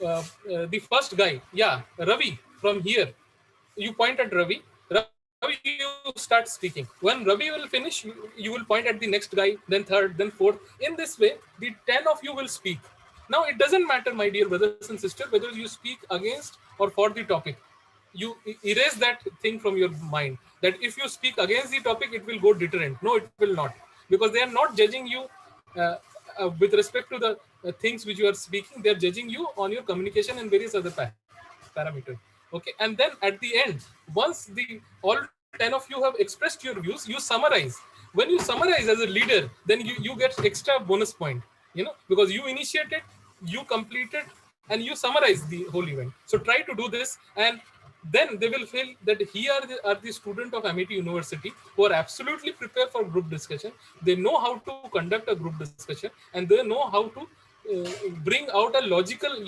the first guy, yeah, Ravi from here. You point at Ravi. Ravi, you start speaking. When Ravi will finish, you will point at the next guy, then third, then fourth. In this way, the 10 of you will speak. Now, it doesn't matter, my dear brothers and sisters, whether you speak against or for the topic. You erase that thing from your mind, that if you speak against the topic, it will go deterrent. No, it will not, because they are not judging you uh, with respect to the things which you are speaking. They are judging you on your communication and various other parameters. Okay, and then at the end, once the all 10 of you have expressed your views, you summarize. When you summarize as a leader, then you get extra bonus point, because you initiated, you completed, and you summarize the whole event. So try to do this, and then they will feel that here are the student of Amity University who are absolutely prepared for group discussion. They know how to conduct a group discussion, and they know how to bring out a logical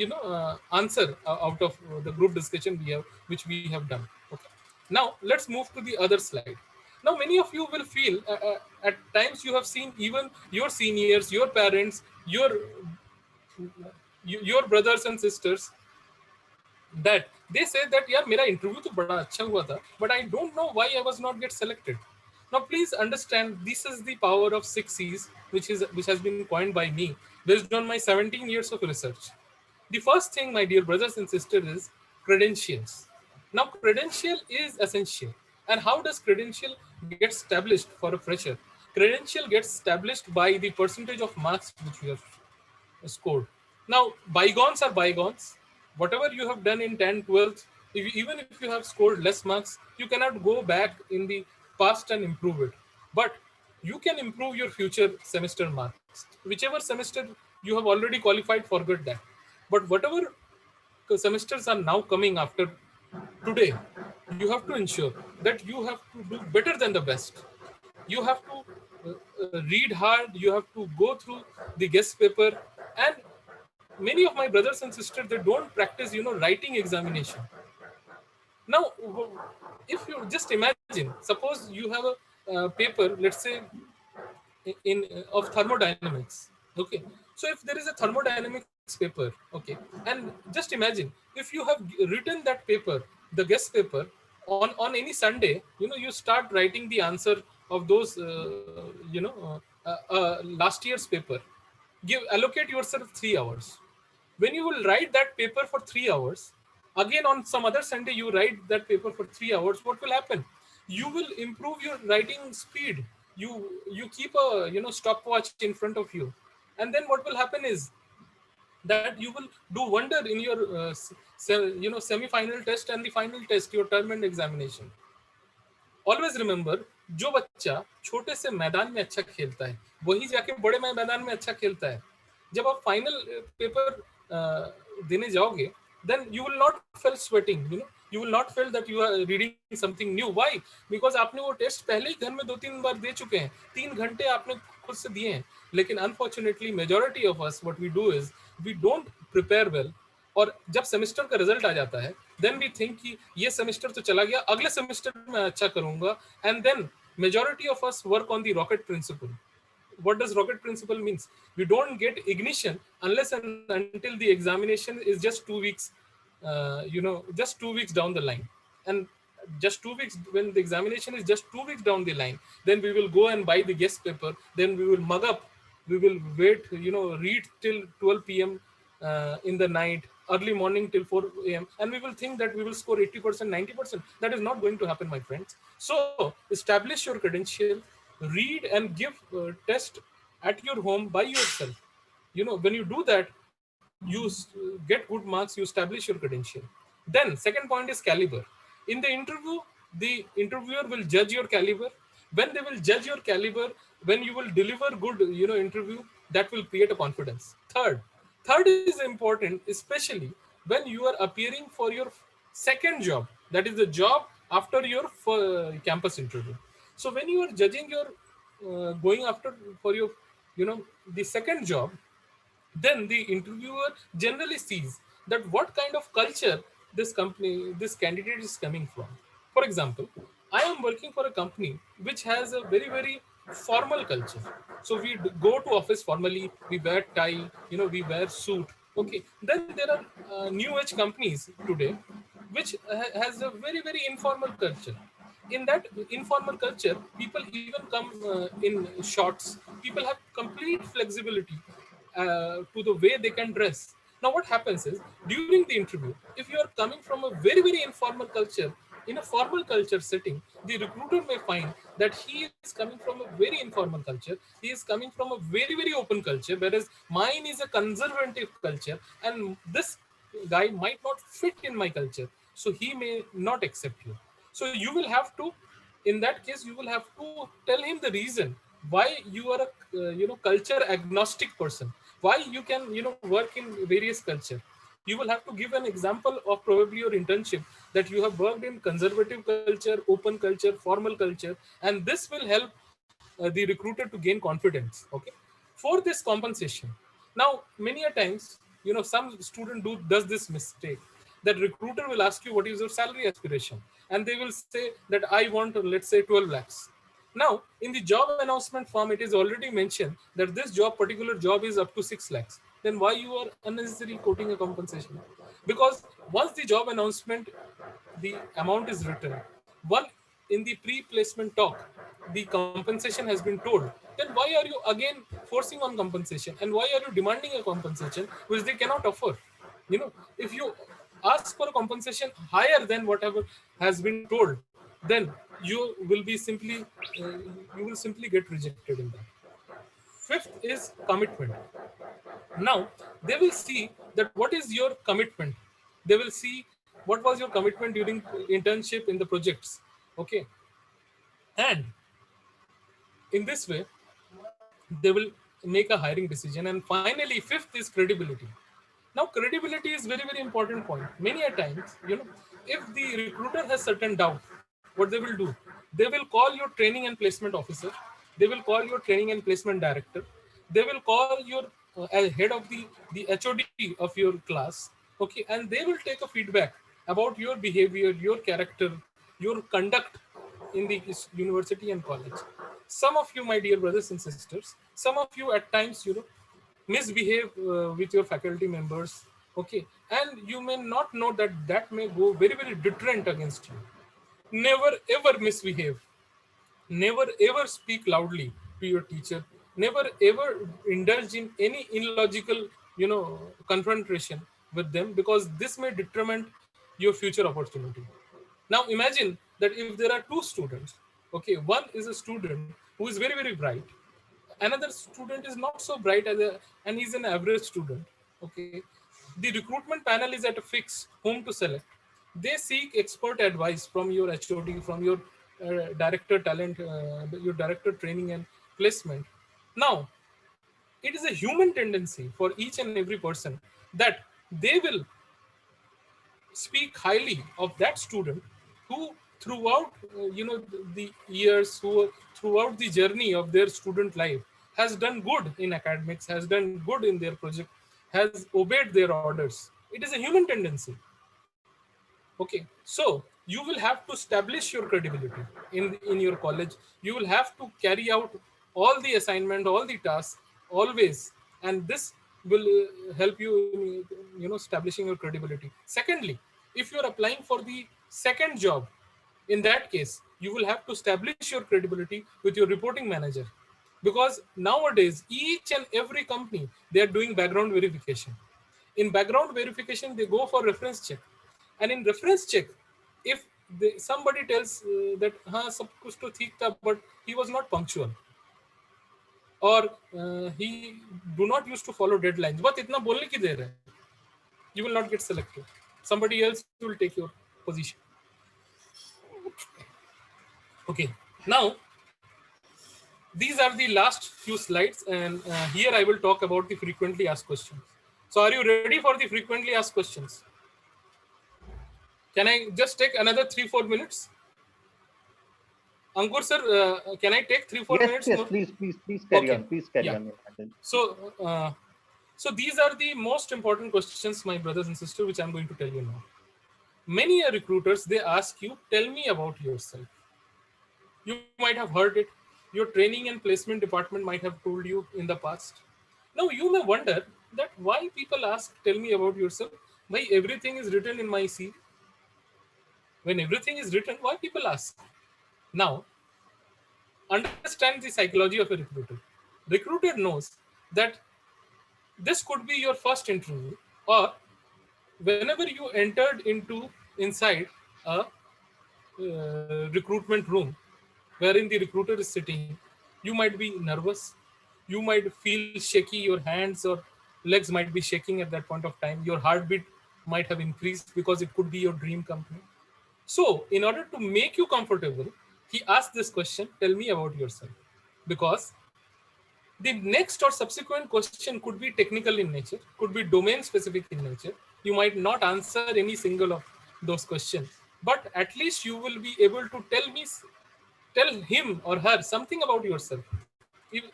answer out of the group discussion which we have done. Okay, now let's move to the other slide. Now many of you will feel at times, you have seen even your seniors, your parents, your brothers and sisters, that they say that yeah, मेरा interview तो बड़ा अच्छा हुआ था, but I don't know why I was not get selected. Now please understand, this is the power of 6 C's, which has been coined by me based on my 17 years of research. The first thing, my dear brothers and sisters, is credentials. Now credential is essential. And how does credential get established for a fresher? Credential gets established by the percentage of marks which you have scored. Now, bygones are bygones. Whatever you have done in 10th, 12th, even if you have scored less marks, you cannot go back in the past and improve it. But you can improve your future semester marks. Whichever semester you have already qualified, forget that. But whatever semesters are now coming after today, you have to ensure that you have to do better than the best. You have to read hard, you have to go through the guest paper. And many of my brothers and sisters, they don't practice writing examination. Now if you just imagine, suppose you have a paper, let's say in of thermodynamics. Okay, so if there is a thermodynamics paper, okay, and just imagine if you have written that paper, the guest paper, on any Sunday, you start writing the answer of those last year's paper. Allocate yourself 3 hours. When you will write that paper for 3 hours, again on some other Sunday you write that paper for 3 hours, what will happen? You will improve your writing speed. You keep a stopwatch in front of you, and then what will happen is that you will do wonder in your semi-final test and the final test, your term and examination. Always remember, जो बच्चा छोटे से मैदान में अच्छा खेलता है वही जाके बड़े मैदान में अच्छा खेलता है. जब आप फाइनल पेपर देने जाओगे, then you will not feel sweating, you will not feel that you are reading something new. Why? Because आपने वो टेस्ट पहले ही घर में 2-3 बार दे चुके हैं, 3 घंटे आपने खुद से दिए हैं. लेकिन unfortunately majority of us what we do is we don't prepare well. और जब सेमेस्टर का रिजल्ट आ जाता है, देन वी थिंक कि ये सेमेस्टर तो चला गया, अगले सेमेस्टर में अच्छा करूंगा. And then majority of us work on the rocket principle. What does rocket principle means? We don't get ignition unless and until the examination is just 2 weeks, just 2 weeks down the line. And just 2 weeks, when the examination is just 2 weeks down the line, then we will go and buy the guest paper, then we will mug up, we will wait, read till 12 p.m. In the night, early morning till 4 a.m. and we will think that we will score 80%, 90%. That is not going to happen, my friends. So establish your credential, read and give test at your home by yourself. When you do that, you get good marks, you establish your credential. Then second point is caliber. In the interview, the interviewer will judge your caliber. When they will judge your caliber, when you will deliver good interview, that will create a confidence. Third is important, especially when you are appearing for your second job, that is the job after your campus interview. So when you are judging your going after for your the second job, then the interviewer generally sees that what kind of culture this candidate is coming from. For example, I am working for a company which has a very very formal culture. So we go to office formally, we wear tie, we wear suit. Okay. Then there are new age companies today, which has a very, very informal culture. In that informal culture, people even come in shorts. People have complete flexibility to the way they can dress. Now, what happens is during the interview, if you are coming from a very, very informal culture, in a formal culture setting, the recruiter may find that he is coming from a very informal culture. He is coming from a very, very open culture, whereas mine is a conservative culture, and this guy might not fit in my culture. So he may not accept you. So you will have to, in that case, you will have to tell him the reason why you are a culture agnostic person, why you can work in various culture. You will have to give an example of probably your internship, that you have worked in conservative culture, open culture, formal culture, and this will help the recruiter to gain confidence. Okay. For this compensation, now many a times, some student does this mistake, that recruiter will ask you what is your salary aspiration, and they will say that I want, let's say, 12 lakhs. Now, in the job announcement form, it is already mentioned that this particular job is up to 6 lakhs. Then why you are unnecessarily quoting a compensation? Because once the job announcement, the amount is written, one, in the pre-placement talk, the compensation has been told, then why are you again forcing on compensation? And why are you demanding a compensation which they cannot offer? If you ask for a compensation higher than whatever has been told, then you will be simply you will simply get rejected in that. Fifth is commitment. Now they will see that what is your commitment. They will see what was your commitment during internship in the projects. Okay. And in this way, they will make a hiring decision. And finally, fifth is credibility. Now, credibility is very, very important point. Many a times, if the recruiter has certain doubt, what they will do, they will call your training and placement officer, they will call your training and placement director, they will call your head of the HOD of your class. Okay. And they will take a feedback about your behavior, your character, your conduct in the university and college. Some of you, my dear brothers and sisters, some of you at times, misbehave with your faculty members. Okay. And you may not know that that may go very, very deterrent against you. Never ever misbehave. Never ever speak loudly to your teacher. Never ever indulge in any illogical confrontation with them, because this may determine your future opportunity. Now imagine that if there are two students. Okay. One is a student who is very, very bright, another student is not so bright and he's an average student. Okay. The recruitment panel is at a fix whom to select. They seek expert advice from your HOD, from your director talent, your director training and placement. Now it is a human tendency for each and every person that they will speak highly of that student who throughout the years, who throughout the journey of their student life has done good in academics, has done good in their project, has obeyed their orders. It is a human tendency. Okay. So you will have to establish your credibility in your college. You will have to carry out all the assignment, all the tasks always, and this will help you in establishing your credibility. Secondly, if you are applying for the second job, in that case you will have to establish your credibility with your reporting manager, because nowadays each and every company, they are doing background verification. In background verification, they go for reference check, and in reference check, if somebody tells that हाँ सब कुछ तो ठीक था but he was not punctual, or he do not used to follow deadlines, बस इतना बोलने की देर है, you will not get selected. Somebody else will take your position. Okay. Now these are the last few slides, and here I will talk about the frequently asked questions. So are you ready for the frequently asked questions? Can I just take another 3-4 minutes? Ankur sir, can I take 3-4 minutes Yes, more? please carry Okay. on. Please carry Yeah. on. So these are the most important questions, my brothers and sisters, which I'm going to tell you now. Many recruiters, they ask you, tell me about yourself. You might have heard it. Your training and placement department might have told you in the past. Now you may wonder that why people ask, tell me about yourself, why everything is written in my CV. When everything is written, why people ask? Now, understand the psychology of a recruiter. Recruiter knows that this could be your first interview, or whenever you entered into inside a recruitment room wherein the recruiter is sitting, you might be nervous, you might feel shaky, your hands or legs might be shaking at that point of time, your heartbeat might have increased because it could be your dream company. So in order to make you comfortable, he asked this question, tell me about yourself, because the next or subsequent question could be technical in nature, could be domain specific in nature. You might not answer any single of those questions, but at least you will be able to tell him or her something about yourself,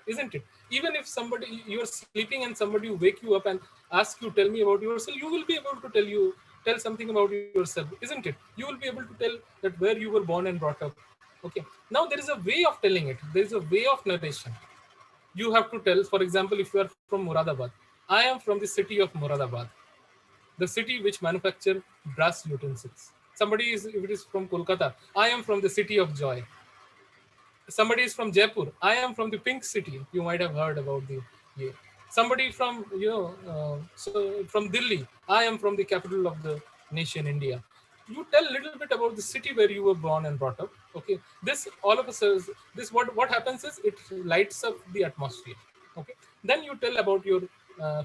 isn't it? Even if somebody, you're sleeping and somebody will wake you up and ask you, tell me about yourself, you will be able to tell something about yourself, isn't it? You will be able to tell that where you were born and brought up. Okay, now there is a way of telling it, there is a way of narration. You have to tell, for example, if you are from Muradabad, I am from the city of Muradabad, the city which manufacture brass utensils. Somebody is, if it is from Kolkata, I am from the city of joy. Somebody is from Jaipur, I am from the pink city, you might have heard about the, yeah. Somebody from, so from Delhi, I am from the capital of the nation, India. You tell a little bit about the city where you were born and brought up. Okay, this all of a sudden, this what happens is it lights up the atmosphere. Okay, then you tell about your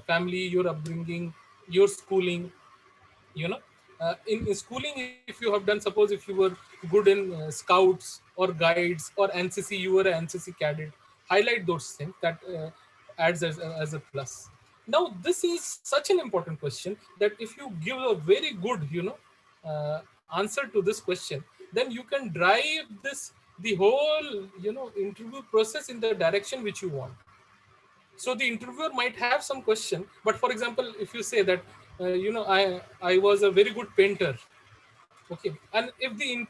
family, your upbringing, your schooling, you know. In schooling, if you have done, suppose if you were good in scouts or guides or NCC, you were an NCC cadet, highlight those things, that adds as a plus. Now this is such an important question that if you give a very good, answer to this question, then you can drive this, the whole, interview process in the direction which you want. So the interviewer might have some question, but for example, if you say that, I was a very good painter. Okay, and if the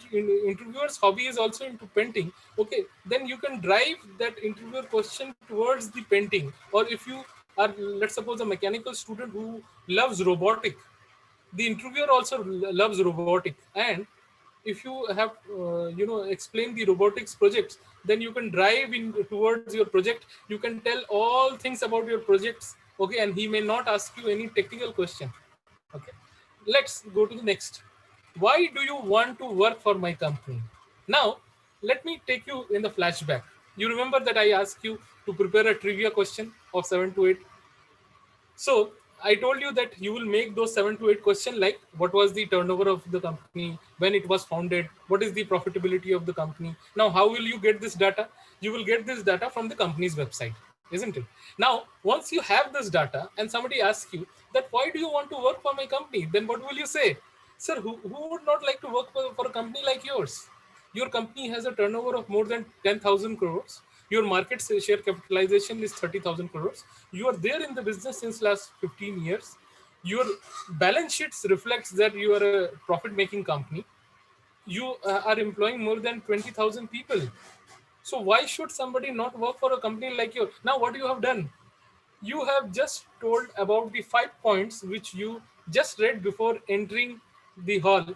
interviewer's hobby is also into painting, okay, then you can drive that interviewer question towards the painting. Or if you are, let's suppose, a mechanical student who loves robotic, the interviewer also loves robotic. And if you have explain the robotics projects, then you can drive in towards your project, you can tell all things about your projects. Okay, and he may not ask you any technical question. Okay, let's go to the next. Why do you want to work for my company? Now let me take you in the flashback. You remember that I asked you to prepare a trivia question of 7 to 8. So I told you that you will make those 7 to 8 questions, like what was the turnover of the company when it was founded, what is the profitability of the company. Now how will you get this data? You will get this data from the company's website, isn't it? Now once you have this data and somebody asks you that why do you want to work for my company, then what will you say? Sir, who would not like to work for a company like yours? Your company has a turnover of more than 10,000 crores. Your market share capitalization is 30,000 crores. You are there in the business since last 15 years. Your balance sheets reflects that you are a profit-making company. You are employing more than 20,000 people. So why should somebody not work for a company like you? Now what you have done? You have just told about the 5 points which you just read before entering the hall.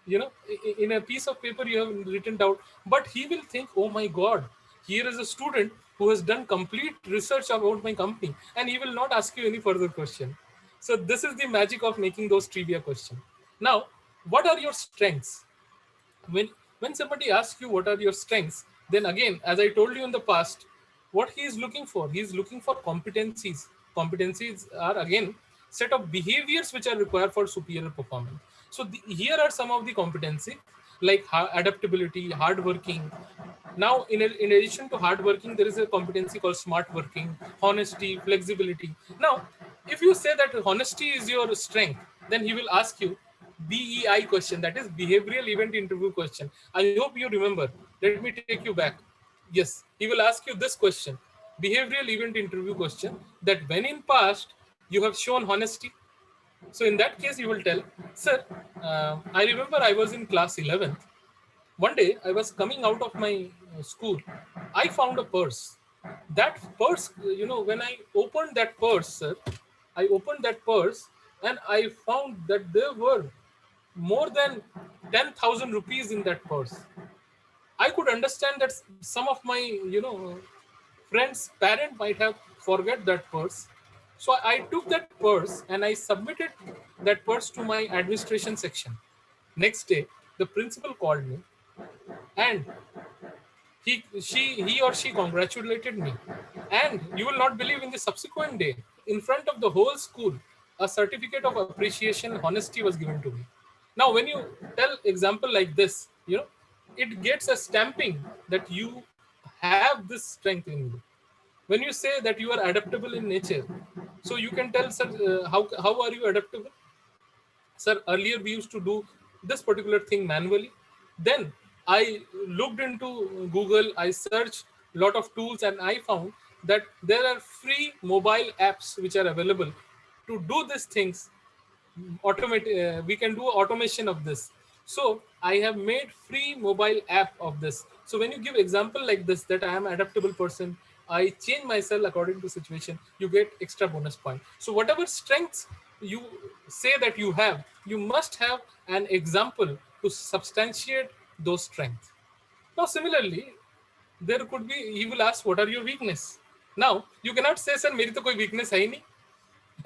In a piece of paper you have written down, but he will think, oh my god, here is a student who has done complete research about my company, and he will not ask you any further question. So this is the magic of making those trivia questions. Now what are your strengths? When somebody asks you what are your strengths, then again, as I told you in the past, what he is looking for, he is looking for competencies are again set of behaviors which are required for superior performance. So here are some of the competency, like adaptability, hard working. Now in addition to hard working, there is a competency called smart working, honesty, flexibility. Now if you say that honesty is your strength, then he will ask you BEI question, that is behavioral event interview question. I hope you remember. Let me take you back. Yes, he will ask you this question, behavioral event interview question, that when in past you have shown honesty. So in that case, you will tell, sir, I remember I was in class 11th One day I was coming out of my school. I found a purse. That purse, when I opened that purse, sir, I opened that purse and I found that there were more than 10,000 rupees in that purse. I could understand that some of my, friends' parent might have forget that purse. So I took that purse and I submitted that purse to my administration section. Next day, the principal called me and he or she congratulated me. And you will not believe, in the subsequent day, in front of the whole school, a certificate of appreciation honesty was given to me. Now when you tell example like this, it gets a stamping that you have this strength in you. When you say that you are adaptable in nature, so you can tell, sir, how are you adaptable? Sir, earlier we used to do this particular thing manually. Then I looked into Google, I searched a lot of tools, and I found that there are free mobile apps which are available to do these things. Automate We can do automation of this. So I have made free mobile app of this. So when you give example like this, that I am adaptable person, I change myself according to situation, you get extra bonus point. So whatever strengths you say that you have, you must have an example to substantiate those strengths. Now similarly, there could be, he will ask, what are your weakness? Now you cannot say, sir, meri to koi weakness hai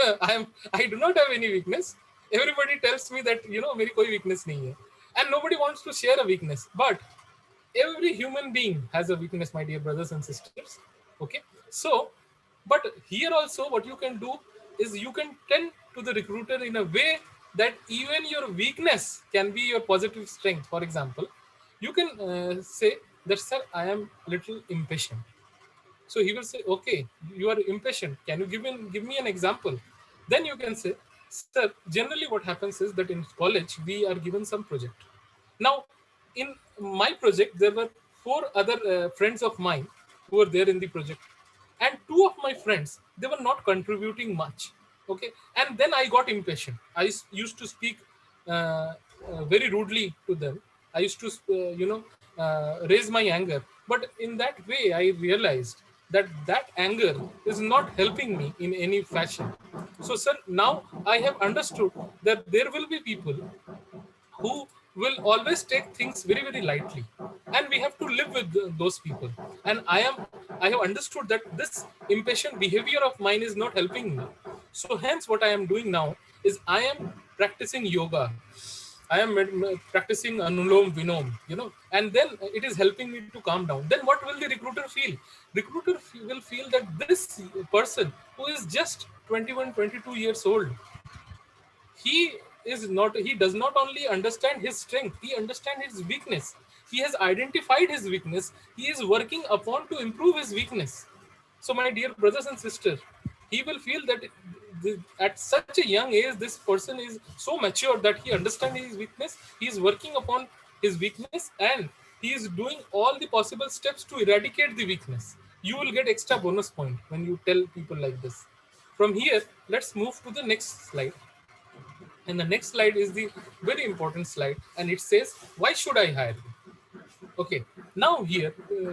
nahi. I do not have any weakness. Everybody tells me that, मेरी कोई weakness नहीं है, and nobody wants to share a weakness. But every human being has a weakness, my dear brothers and sisters. Okay, so, but here also, what you can do is you can tell to the recruiter in a way that even your weakness can be your positive strength. For example, you can say that, sir, I am little impatient. So he will say, okay, you are impatient. Can you give me an example? Then you can say, sir, generally what happens is that in college, we are given some project. Now, in my project, there were four other friends of mine who were there in the project. And two of my friends, they were not contributing much. Okay. And then I got impatient. Used to speak very rudely to them. I used to, raise my anger. But in that way, I realized that that anger is not helping me in any fashion. So, sir, now I have understood that there will be people who will always take things very, very lightly, and we have to live with those people. And I have understood that this impatient behavior of mine is not helping me. So hence what I am doing now is I am practicing yoga. I am practicing Anulom Vinom, and then it is helping me to calm down. Then what will the recruiter feel? Recruiter will feel that this person who is just 21, 22 years old, he he does not only understand his strength, he understands his weakness. He has identified his weakness. He is working upon to improve his weakness. So my dear brothers and sisters, he will feel that at such a young age, this person is so mature that he understands his weakness. He is working upon his weakness, and he is doing all the possible steps to eradicate the weakness. You will get extra bonus point when you tell people like this. From here, let's move to the next slide. And the next slide is the very important slide, and it says, why should I hire you? Okay, now here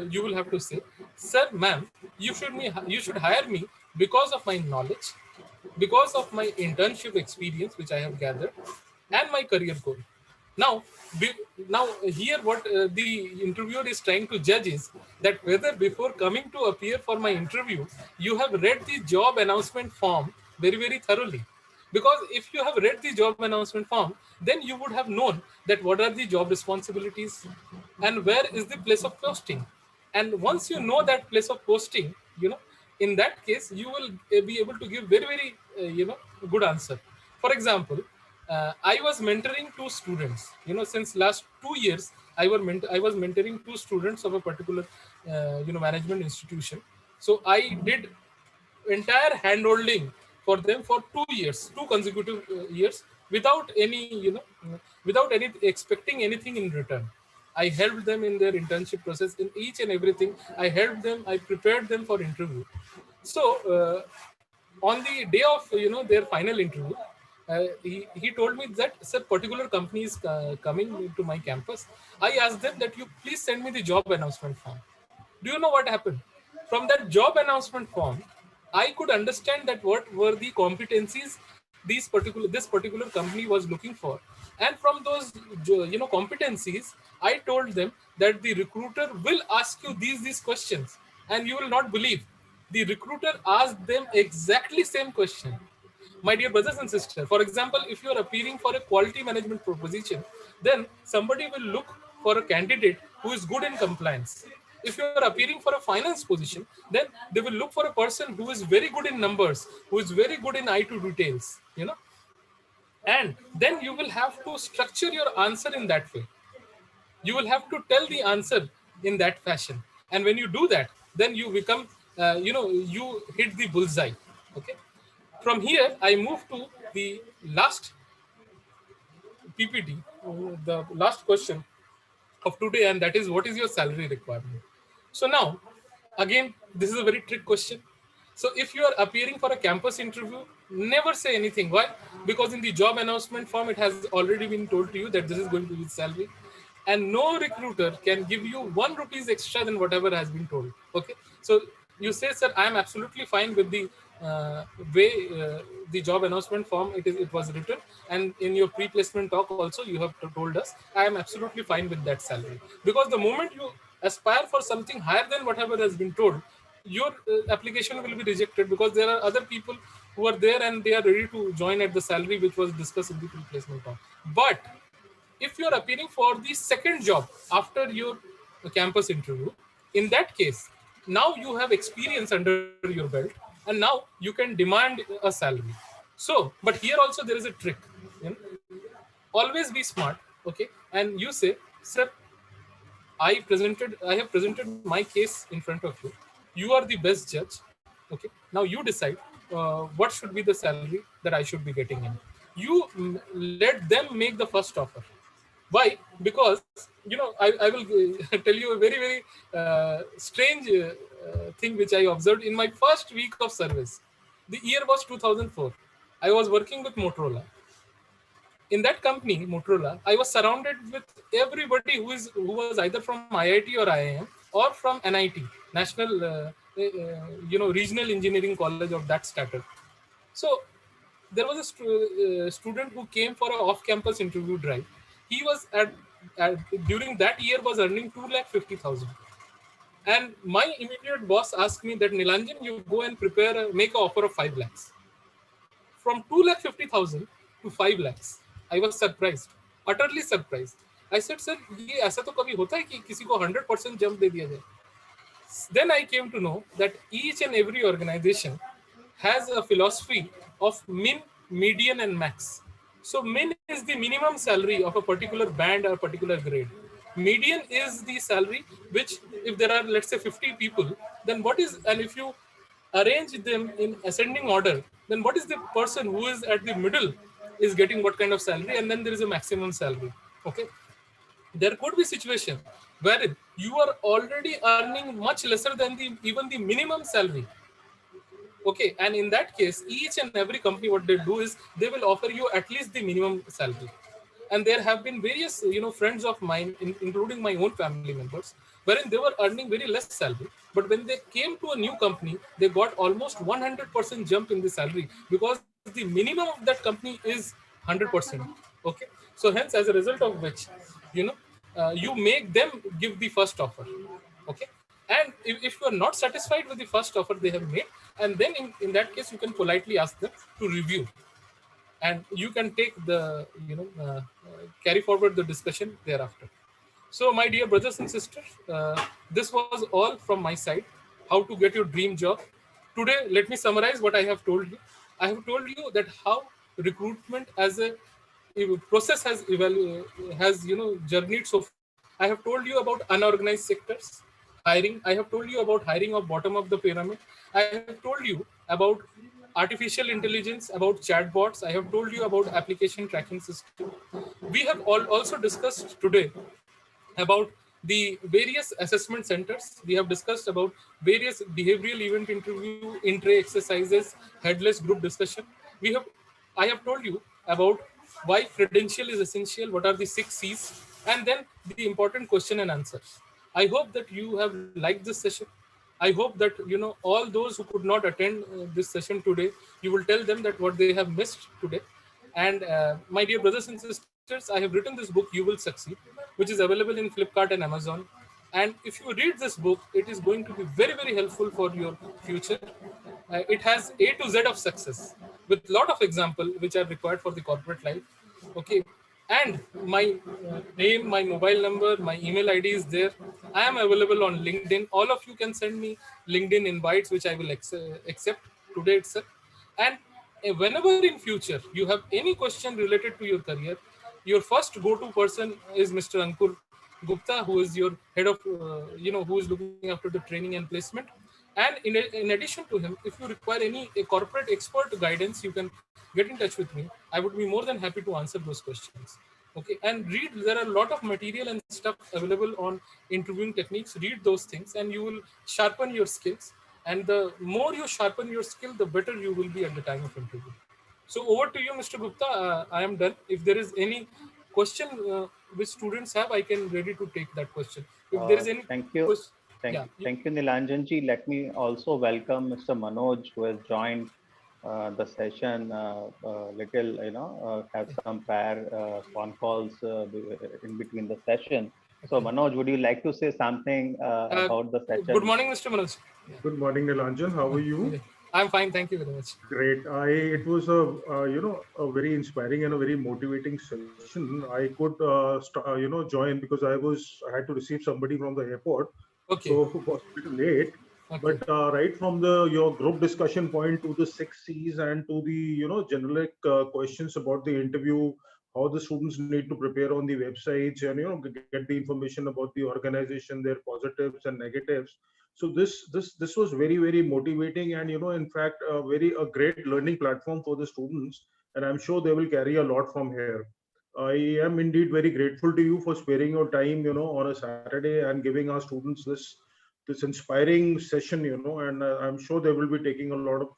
you will have to say, sir, ma'am, you should hire me because of my knowledge, because of my internship experience which I have gathered, and my career goal. Now, now here what the interviewer is trying to judge is that whether before coming to appear for my interview, you have read the job announcement form very, very thoroughly. Because if you have read the job announcement form, then you would have known that what are the job responsibilities and where is the place of posting. And once you know that place of posting, in that case, you will be able to give very, very, good answer. For example, I was mentoring two students. Since last 2 years, I was mentoring two students of a particular, management institution. So I did entire handholding for them for 2 years, two consecutive years, without any, without any expecting anything in return. I helped them in their internship process, in each and everything. I helped them. I prepared them for interview. So on the day of their final interview, he told me that sir, particular company is coming to my campus. I asked them that you please send me the job announcement form. Do you know what happened? From that job announcement form, I could understand that what were the competencies this particular company was looking for. And from those competencies, I told them that the recruiter will ask you these questions, and you will not believe, the recruiter asked them exactly same question. My dear brothers and sisters, for example, if you are appearing for a quality management proposition, then somebody will look for a candidate who is good in compliance. If you are appearing for a finance position, then they will look for a person who is very good in numbers, who is very good in I2 details, and then you will have to structure your answer in that way. You will have to tell the answer in that fashion. And when you do that, then you become, you hit the bullseye. Okay. From here, I move to the last PPT, the last question of today, and that is, what is your salary requirement? So now, again, this is a very trick question. So if you are appearing for a campus interview, never say anything. Why? Because in the job announcement form, it has already been told to you that this is going to be salary, and no recruiter can give you 1 rupees extra than whatever has been told. Okay. So you say, sir, I am absolutely fine with the way the job announcement form it was written, and in your pre-placement talk also you have told us, I am absolutely fine with that salary. Because the moment you aspire for something higher than whatever has been told, your application will be rejected, because there are other people who are there and they are ready to join at the salary which was discussed in the pre-placement talk. But if you are appearing for the second job after your campus interview, in that case, now you have experience under your belt, and now you can demand a salary. So, but here also there is a trick. You know, always be smart, okay? And you say, sir, I have presented my case in front of you. You are the best judge. Okay. Now you decide what should be the salary that I should be getting in. You let them make the first offer. Why? Because I will tell you a very very strange thing which I observed in my first week of service. The year was 2004. I was working with Motorola. In that company, Motorola, I was surrounded with everybody who was either from IIT or IIM or from NIT, National Regional Engineering College of that stature. So there was a student who came for an off-campus interview drive. He was at during that year was earning 2,50,000. And my immediate boss asked me that, Nilanjan, you go and make an offer of 5 lakhs. From 2,50,000 to 5 lakhs. I was surprised, utterly surprised. I said, sir, ये ऐसा तो कभी होता है कि किसी को 100% jump दे दिया जाए? Then I came to know that each and every organization has a philosophy of min, median, and max. So min is the minimum salary of a particular band or particular grade. Median is the salary which, if there are, let's say, 50 people, then what is, and if you arrange them in ascending order, then what is the person who is at the middle is getting what kind of salary, and then there is a maximum salary. Okay. There could be situation wherein you are already earning much lesser than even the minimum salary. Okay. And in that case, each and every company, what they do is they will offer you at least the minimum salary. And there have been various friends of mine, including my own family members, wherein they were earning very less salary, but when they came to a new company, they got almost 100% jump in the salary, because the minimum of that company is 100%. Okay. So hence, as a result of which, you make them give the first offer. Okay. And if you are not satisfied with the first offer they have made, and then in that case, you can politely ask them to review, and you can take the carry forward the discussion thereafter. So my dear brothers and sisters, this was all from my side, how to get your dream job. Today, let me summarize what I have told you. I have told you that how recruitment as a process has journeyed so far. I have told you about unorganized sectors hiring. I have told you about hiring of bottom of the pyramid. I have told you about artificial intelligence, about chatbots. I have told you about application tracking system. We have also discussed today about the various assessment centers. We have discussed about various behavioral event interview, intray exercises, headless group discussion. I have told you about why credential is essential, what are the 6 C's, and then the important question and answers. I hope that you have liked this session. I hope that all those who could not attend this session today, you will tell them that what they have missed today. And my dear brothers and sisters, I have written this book, You Will Succeed, which is available in Flipkart and Amazon. And if you read this book, it is going to be very, very helpful for your future. It has A to Z of success with lot of example which are required for the corporate life. Okay. And my name, my mobile number, my email ID is there. I am available on LinkedIn. All of you can send me LinkedIn invites, which I will accept today itself. And whenever in future you have any question related to your career, your first go-to person is Mr. Ankur Gupta, who is your head of, who is looking after the training and placement. And in addition to him, if you require any a corporate expert guidance, you can get in touch with me. I would be more than happy to answer those questions. Okay, and read. There are a lot of material and stuff available on interviewing techniques. Read those things, and you will sharpen your skills. And the more you sharpen your skill, the better you will be at the time of interview. So over to you, Mr. Gupta. I am done. If there is any question which students have, I can ready to take that question. If there is any Thank you. question, Thank you, Nilanjanji. Let me also welcome Mr. Manoj, who has joined the session. Have some prior phone calls in between the session. So, Manoj, would you like to say something about the session? Good morning, Mr. Manoj. Good morning, Nilanjan. How are you? I'm fine. Thank you very much. Great. It was a very inspiring and a very motivating session. I could join because I had to receive somebody from the airport. Okay. So it was a bit late. Okay. But right from your group discussion point to the 6 C's and to the generic questions about the interview, how the students need to prepare on the websites and get the information about the organization, their positives and negatives. So this was very, very motivating and in fact a great learning platform for the students, and I'm sure they will carry a lot from here. I am indeed very grateful to you for sparing your time on a Saturday and giving our students this inspiring session, and I'm sure they will be taking a lot of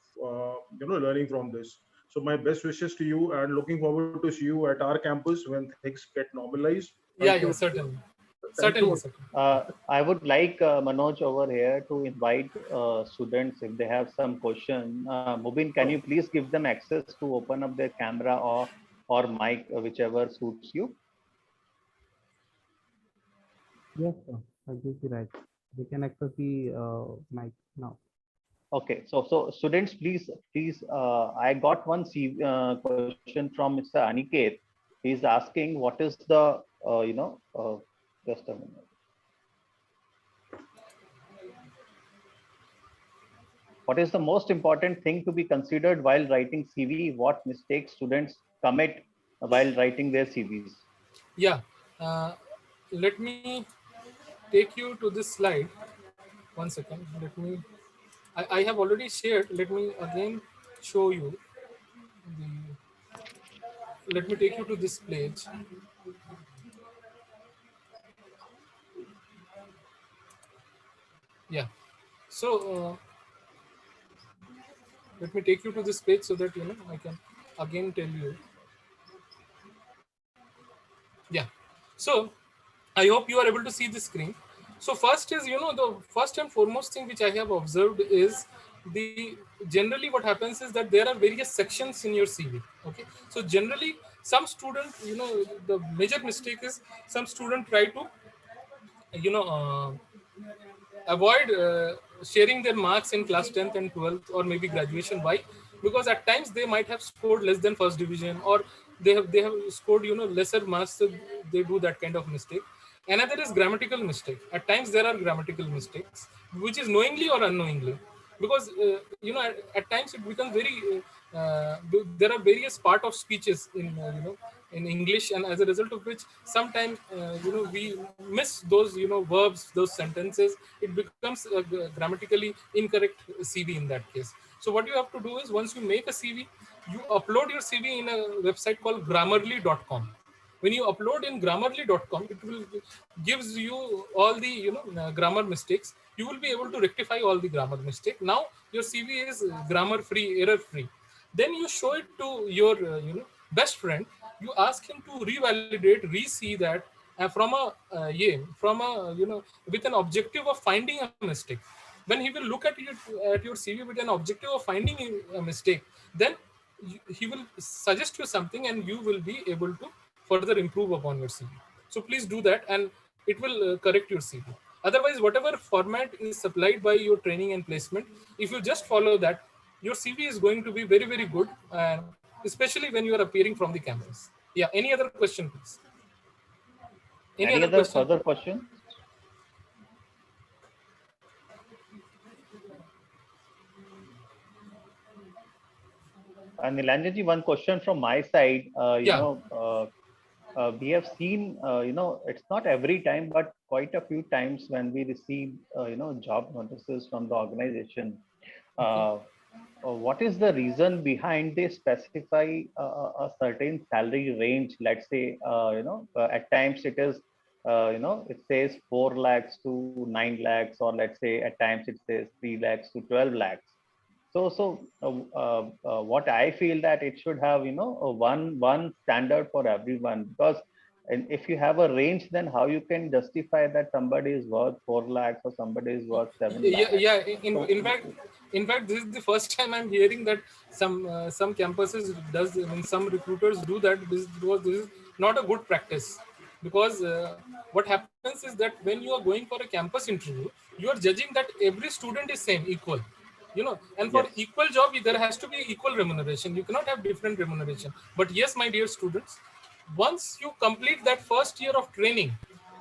learning from this. So my best wishes to you, and looking forward to see you at our campus when things get normalized. Yeah, certainly. Certainly. I would like Manoj over here to invite students if they have some question. Mubin, can you please give them access to open up their camera or mic, whichever suits you? Yes, sir. Absolutely right. We can access the mic now. Okay, so students, please, I got one question from Mr. Aniket. He's asking what is the just a minute. What is the most important thing to be considered while writing CV? What mistakes students commit while writing their CVs? Yeah, let me take you to this slide. 1 second. I have already shared. Let me again show you. Let me take you to this page. Yeah. So let me take you to this page so that I can again tell you. Yeah. So I hope you are able to see the screen. So first is the first and foremost thing which I have observed is generally what happens is that there are various sections in your CV. Okay. So generally some student the major mistake is some student try to avoid sharing their marks in class 10th and 12th or maybe graduation. Why? Because at times they might have scored less than first division, or they have scored lesser marks, so they do that kind of mistake. Another is grammatical mistake. At times there are grammatical mistakes which is knowingly or unknowingly, because at times it becomes very there are various part of speeches in English, and as a result of which sometimes we miss those verbs, those sentences. It becomes a grammatically incorrect CV in that case. So what you have to do is, once you make a CV, you upload your CV in a website called Grammarly.com. When you upload in Grammarly.com, it will gives you all the grammar mistakes. You will be able to rectify all the grammar mistake. Now your CV is grammar free, error free. Then you show it to your best friend, you ask him to revalidate, re-see that from a with an objective of finding a mistake. When he will look at your CV with an objective of finding a mistake, then he will suggest you something and you will be able to further improve upon your CV. So please do that, and it will correct your CV. Otherwise, whatever format is supplied by your training and placement, if you just follow that, your CV is going to be very, very good, especially when you are appearing from the campus. Yeah. Any other question, please? Any Any other other question? further questions? And Nilanjanji, one question from my side. Yeah. We have seen, it's not every time, but quite a few times when we receive, job notices from the organization. Okay. What is the reason behind they specify a certain salary range? Let's say, at times it is, it says 4 lakhs to 9 lakhs, or let's say at times it says 3 lakhs to 12 lakhs. What I feel that it should have, a one standard for everyone, because and if you have a range, then how you can justify that somebody is worth 4 lakhs or somebody is worth 7 Yeah, lakhs? yeah. So, In fact, this is the first time I'm hearing that some campuses does. I mean, some recruiters do that. This is not a good practice, because what happens is that when you are going for a campus interview, you are judging that every student is same, equal. And for yes. equal job, there has to be equal remuneration. You cannot have different remuneration. But yes, my dear students, once you complete that first year of training,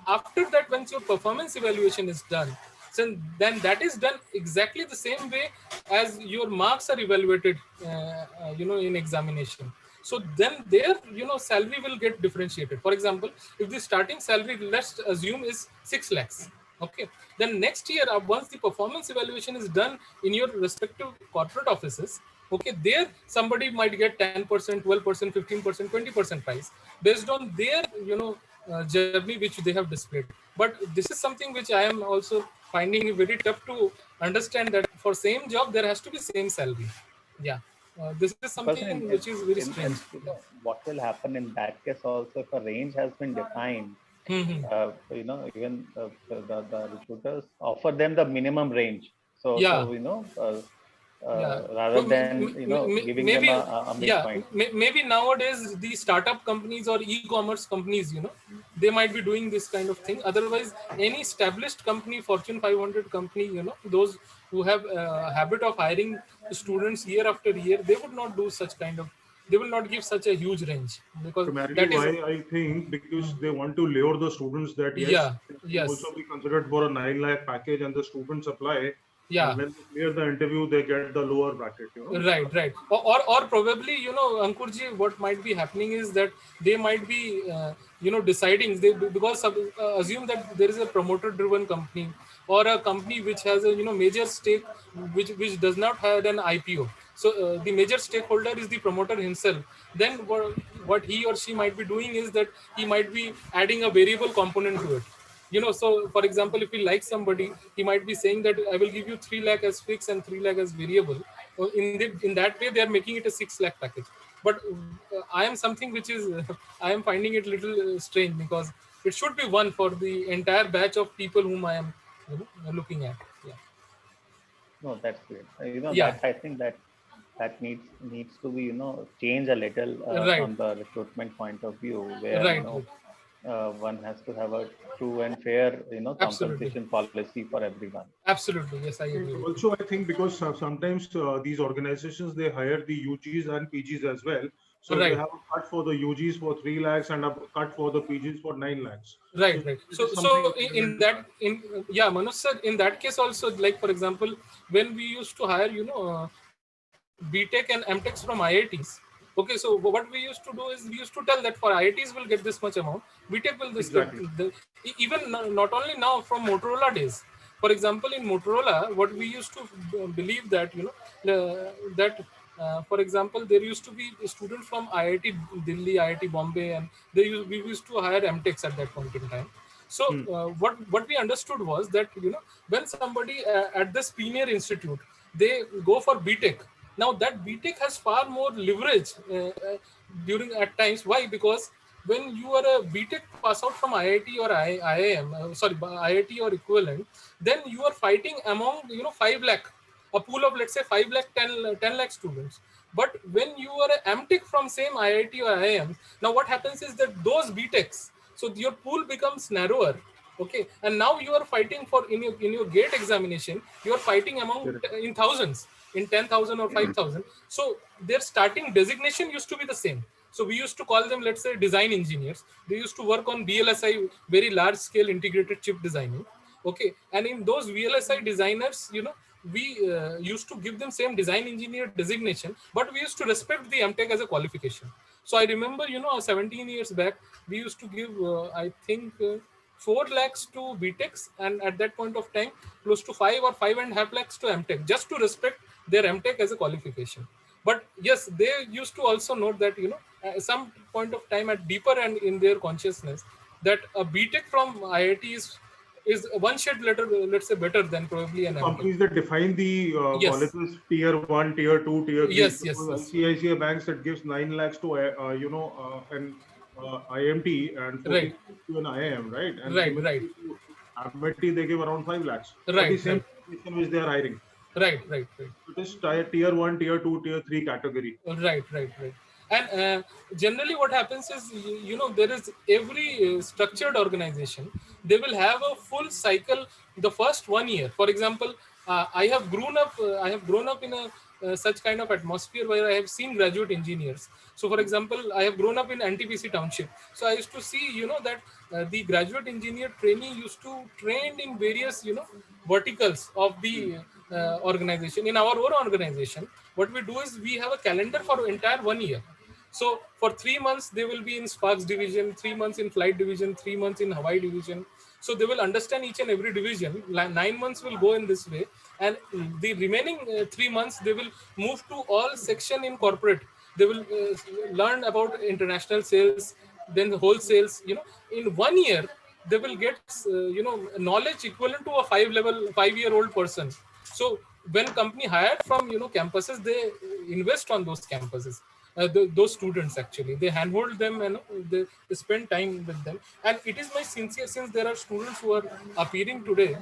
after that, once your performance evaluation is done, so then that is done exactly the same way as your marks are evaluated in examination. So then their salary will get differentiated. For example, if the starting salary, let's assume, is 6 lakhs, okay, then next year, once the performance evaluation is done in your respective corporate offices, okay, there somebody might get 10%, 12%, 15%, 20% price based on their journey which they have displayed. But this is something which I am also finding it very tough to understand, that for same job there has to be same salary. Yeah. This is Because something which is very strange. what will happen in that case also, if a range has been defined, Hmm. even the recruiters offer them the minimum range. Yeah. Yeah. Rather So than, giving them maybe, a yeah, midpoint. maybe nowadays the startup companies or e-commerce companies, they might be doing this kind of thing. Otherwise, any established company, Fortune 500 company, those who have a habit of hiring students year after year, they would not do such kind of. They will not give such a huge range, because Primarily, that is. why I think because they want to lure the students that yes, Yeah. they can Yes. also be considered for a 9 lakh package, and the students apply, and Yeah. when they clear the interview, they get the lower bracket. Right. Or probably, Ankurji, what might be happening is that they might be, deciding, because assume that there is a promoter-driven company, or a company which has a major stake, which does not have an IPO. So the major stakeholder is the promoter himself. Then what he or she might be doing is that he might be adding a variable component to it. So for example, if he likes somebody, he might be saying that I will give you 3 lakh as fixed and 3 lakh as variable. In that way, they are making it a 6 lakh package. But I am something which is I am finding it little strange, because it should be one for the entire batch of people whom I am looking at. Yeah. No, that's great. Yeah. That I think that needs to be, change a little Right. from the recruitment point of view, where, Right. one has to have a true and fair, Absolutely. compensation policy for everyone. Absolutely. Yes, I And agree with you. also, I think because sometimes these organizations they hire the UGs and PGs as well, so they Right. have a cut for the UGs for 3 lakhs and a cut for the PGs for 9 lakhs. So Right. it So is something in relevant to that, that. yeah, Manoj sir, in that case also, like for example, when we used to hire BTech and MTechs from IITs. Okay, so what we used to do is we used to tell that for IITs will get this much amount, BTech will this. Exactly. Even not only now, from Motorola days. For example, in Motorola, what we used to believe that that for example, there used to be students from IIT Delhi, IIT Bombay, and we used to hire MTechs at that point in time. So Hmm. what we understood was that when somebody at this premier institute, they go for BTech. Now that BTech has far more leverage during at times. Why? Because when you are a BTech pass out from IIT or IIM, IIT or equivalent, then you are fighting among 5 lakh, a pool of let's say 5 lakh, 10 lakh students. But when you are a MTech from same IIT or IIM, now what happens is that those BTechs, so your pool becomes narrower. Okay, and now you are fighting for in your gate examination, you are fighting among in thousands, in 10,000 or 5,000. So their starting designation used to be the same. So we used to call them, let's say, design engineers. They used to work on VLSI, very large scale integrated chip designing. Okay, and in those VLSI designers, we used to give them same design engineer designation, but we used to respect the MTech as a qualification. So I remember, 17 years back, we used to give, I think, 4 lakhs to BTechs, and at that point of time, close to 5 or 5.5 lakhs to MTech, just to respect their MTech as a qualification. But yes, they used to also note that, at some point of time, at deeper and in their consciousness, that a BTech from IIT is one shade letter, let's say, better than probably an MTech. Companies that define the Yes. colleges tier 1, tier 2, tier 3. Yes. ICICI banks that gives 9 lakhs to an IMT and 40 Right. to an IIM, right? And Right. similarly to MIT they give around 5 lakhs. Right, The same position which they are hiring. Right. It is tier 1, tier 2, tier 3 category. Right. And generally what happens is, there is every structured organization, they will have a full cycle the first 1 year. For example, I have grown up in a such kind of atmosphere where I have seen graduate engineers. So for example, I have grown up in NTPC township. So I used to see, that the graduate engineer trainee used to train in various, verticals of the organization. In our own organization, what we do is we have a calendar for entire 1 year. So for 3 months, they will be in Sparks division, 3 months in flight division, 3 months in Hawaii division. So they will understand each and every division. 9 months will go in this way. And the remaining 3 months, they will move to all section in corporate. They will learn about international sales, then the wholesales. In 1 year, they will get, knowledge equivalent to a 5-year-old person. So when company hired from, campuses, they invest on those campuses. Those students, actually they handhold them, and they spend time with them. And it is my sincere, since there are students who are appearing today,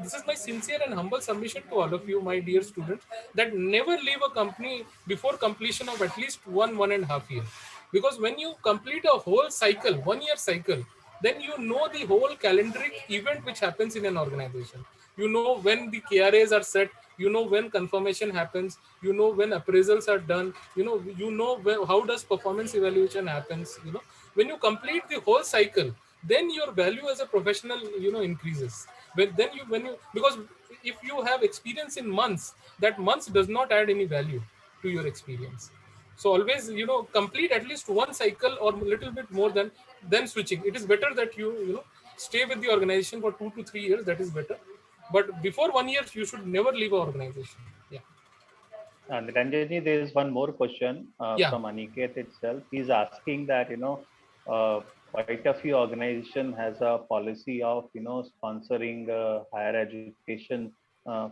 this is my sincere and humble submission to all of you, my dear students, that never leave a company before completion of at least 1.5 year. Because when you complete a whole cycle, 1 year cycle, then you know the whole calendaric event which happens in an organization. You know when the KRAs are set, you know when confirmation happens, you know when appraisals are done, how does performance evaluation happens. When you complete the whole cycle, then your value as a professional, increases. Because if you have experience in months, that months does not add any value to your experience. So always, complete at least one cycle or a little bit more than switching. It is better that you stay with the organization for 2 to 3 years. That is better. But before 1 year, you should never leave an organization. Yeah. Niranjanji, there is one more question from Aniket itself. He's asking that, quite a few organization has a policy of, sponsoring higher education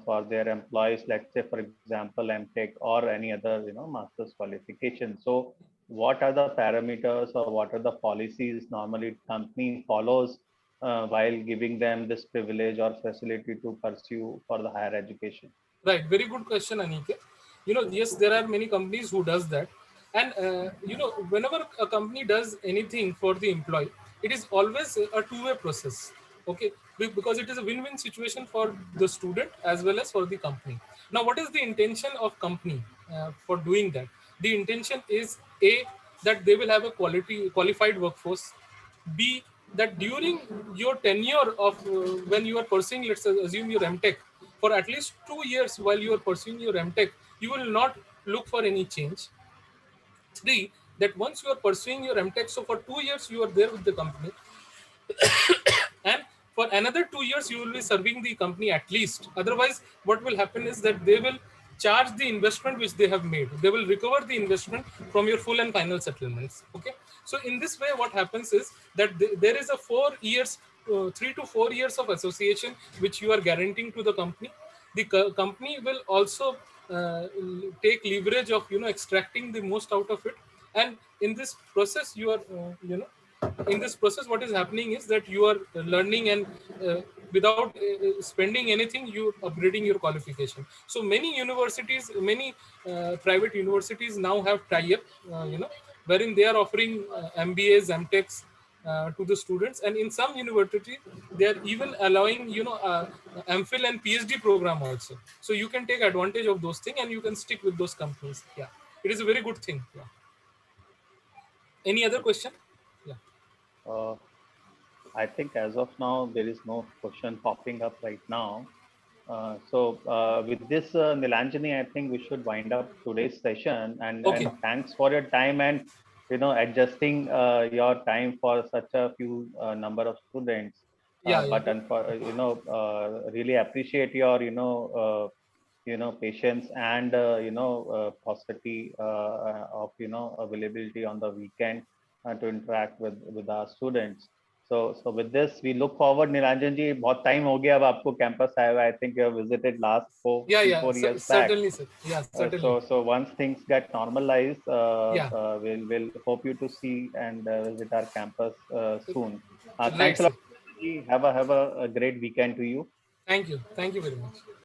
for their employees, let's say, for example, MTech or any other, master's qualification. So what are the parameters or what are the policies normally company follows while giving them this privilege or facility to pursue for the higher education? Right. Very good question, Aniket. Yes, there are many companies who does that. And, whenever a company does anything for the employee, it is always a two-way process. Okay. Because it is a win-win situation for the student as well as for the company. Now, what is the intention of company for doing that? The intention is A, that they will have a qualified workforce. B, that during your tenure of when you are pursuing, let's assume your MTech, for at least 2 years while you are pursuing your MTech, you will not look for any change. 3, that once you are pursuing your MTech, so for 2 years you are there with the company, and for another 2 years you will be serving the company at least. Otherwise, what will happen is that they will charge the investment which they have made. They will recover the investment from your full and final settlements. Okay. So in this way, what happens is that there is a 4 years, 3 to 4 years of association which you are guaranteeing to the company. The company will also take leverage of extracting the most out of it. And in this process, you are, in this process, what is happening is that you are learning, and without spending anything, you upgrading your qualification. So many universities, many private universities now have tie-up, wherein they are offering MBAs, MTechs to the students, and in some university they are even allowing, MPhil and PhD program also. So you can take advantage of those things and you can stick with those companies. Yeah, it is a very good thing. Yeah. Any other question? Yeah. Uh, I think as of now, there is no question popping up right now. With this, Nilanjani, I think we should wind up today's session. Okay. And thanks for your time and adjusting your time for such a few number of students. Yeah. Yeah. But really appreciate your patience and paucity of availability on the weekend to interact with our students. So with this, we look forward. Nilanjan ji, बहुत time हो गया अब आपको campus आया हुआ. I think you have visited last Yeah. Yeah. 4 years back. Certainly, sir. Yeah. Certainly. So once things get normalized, Yeah. we'll hope you to see and visit our campus soon. Right, Thanks a sir. lot. Ji. Have a great weekend to you. Thank you. Thank you very much.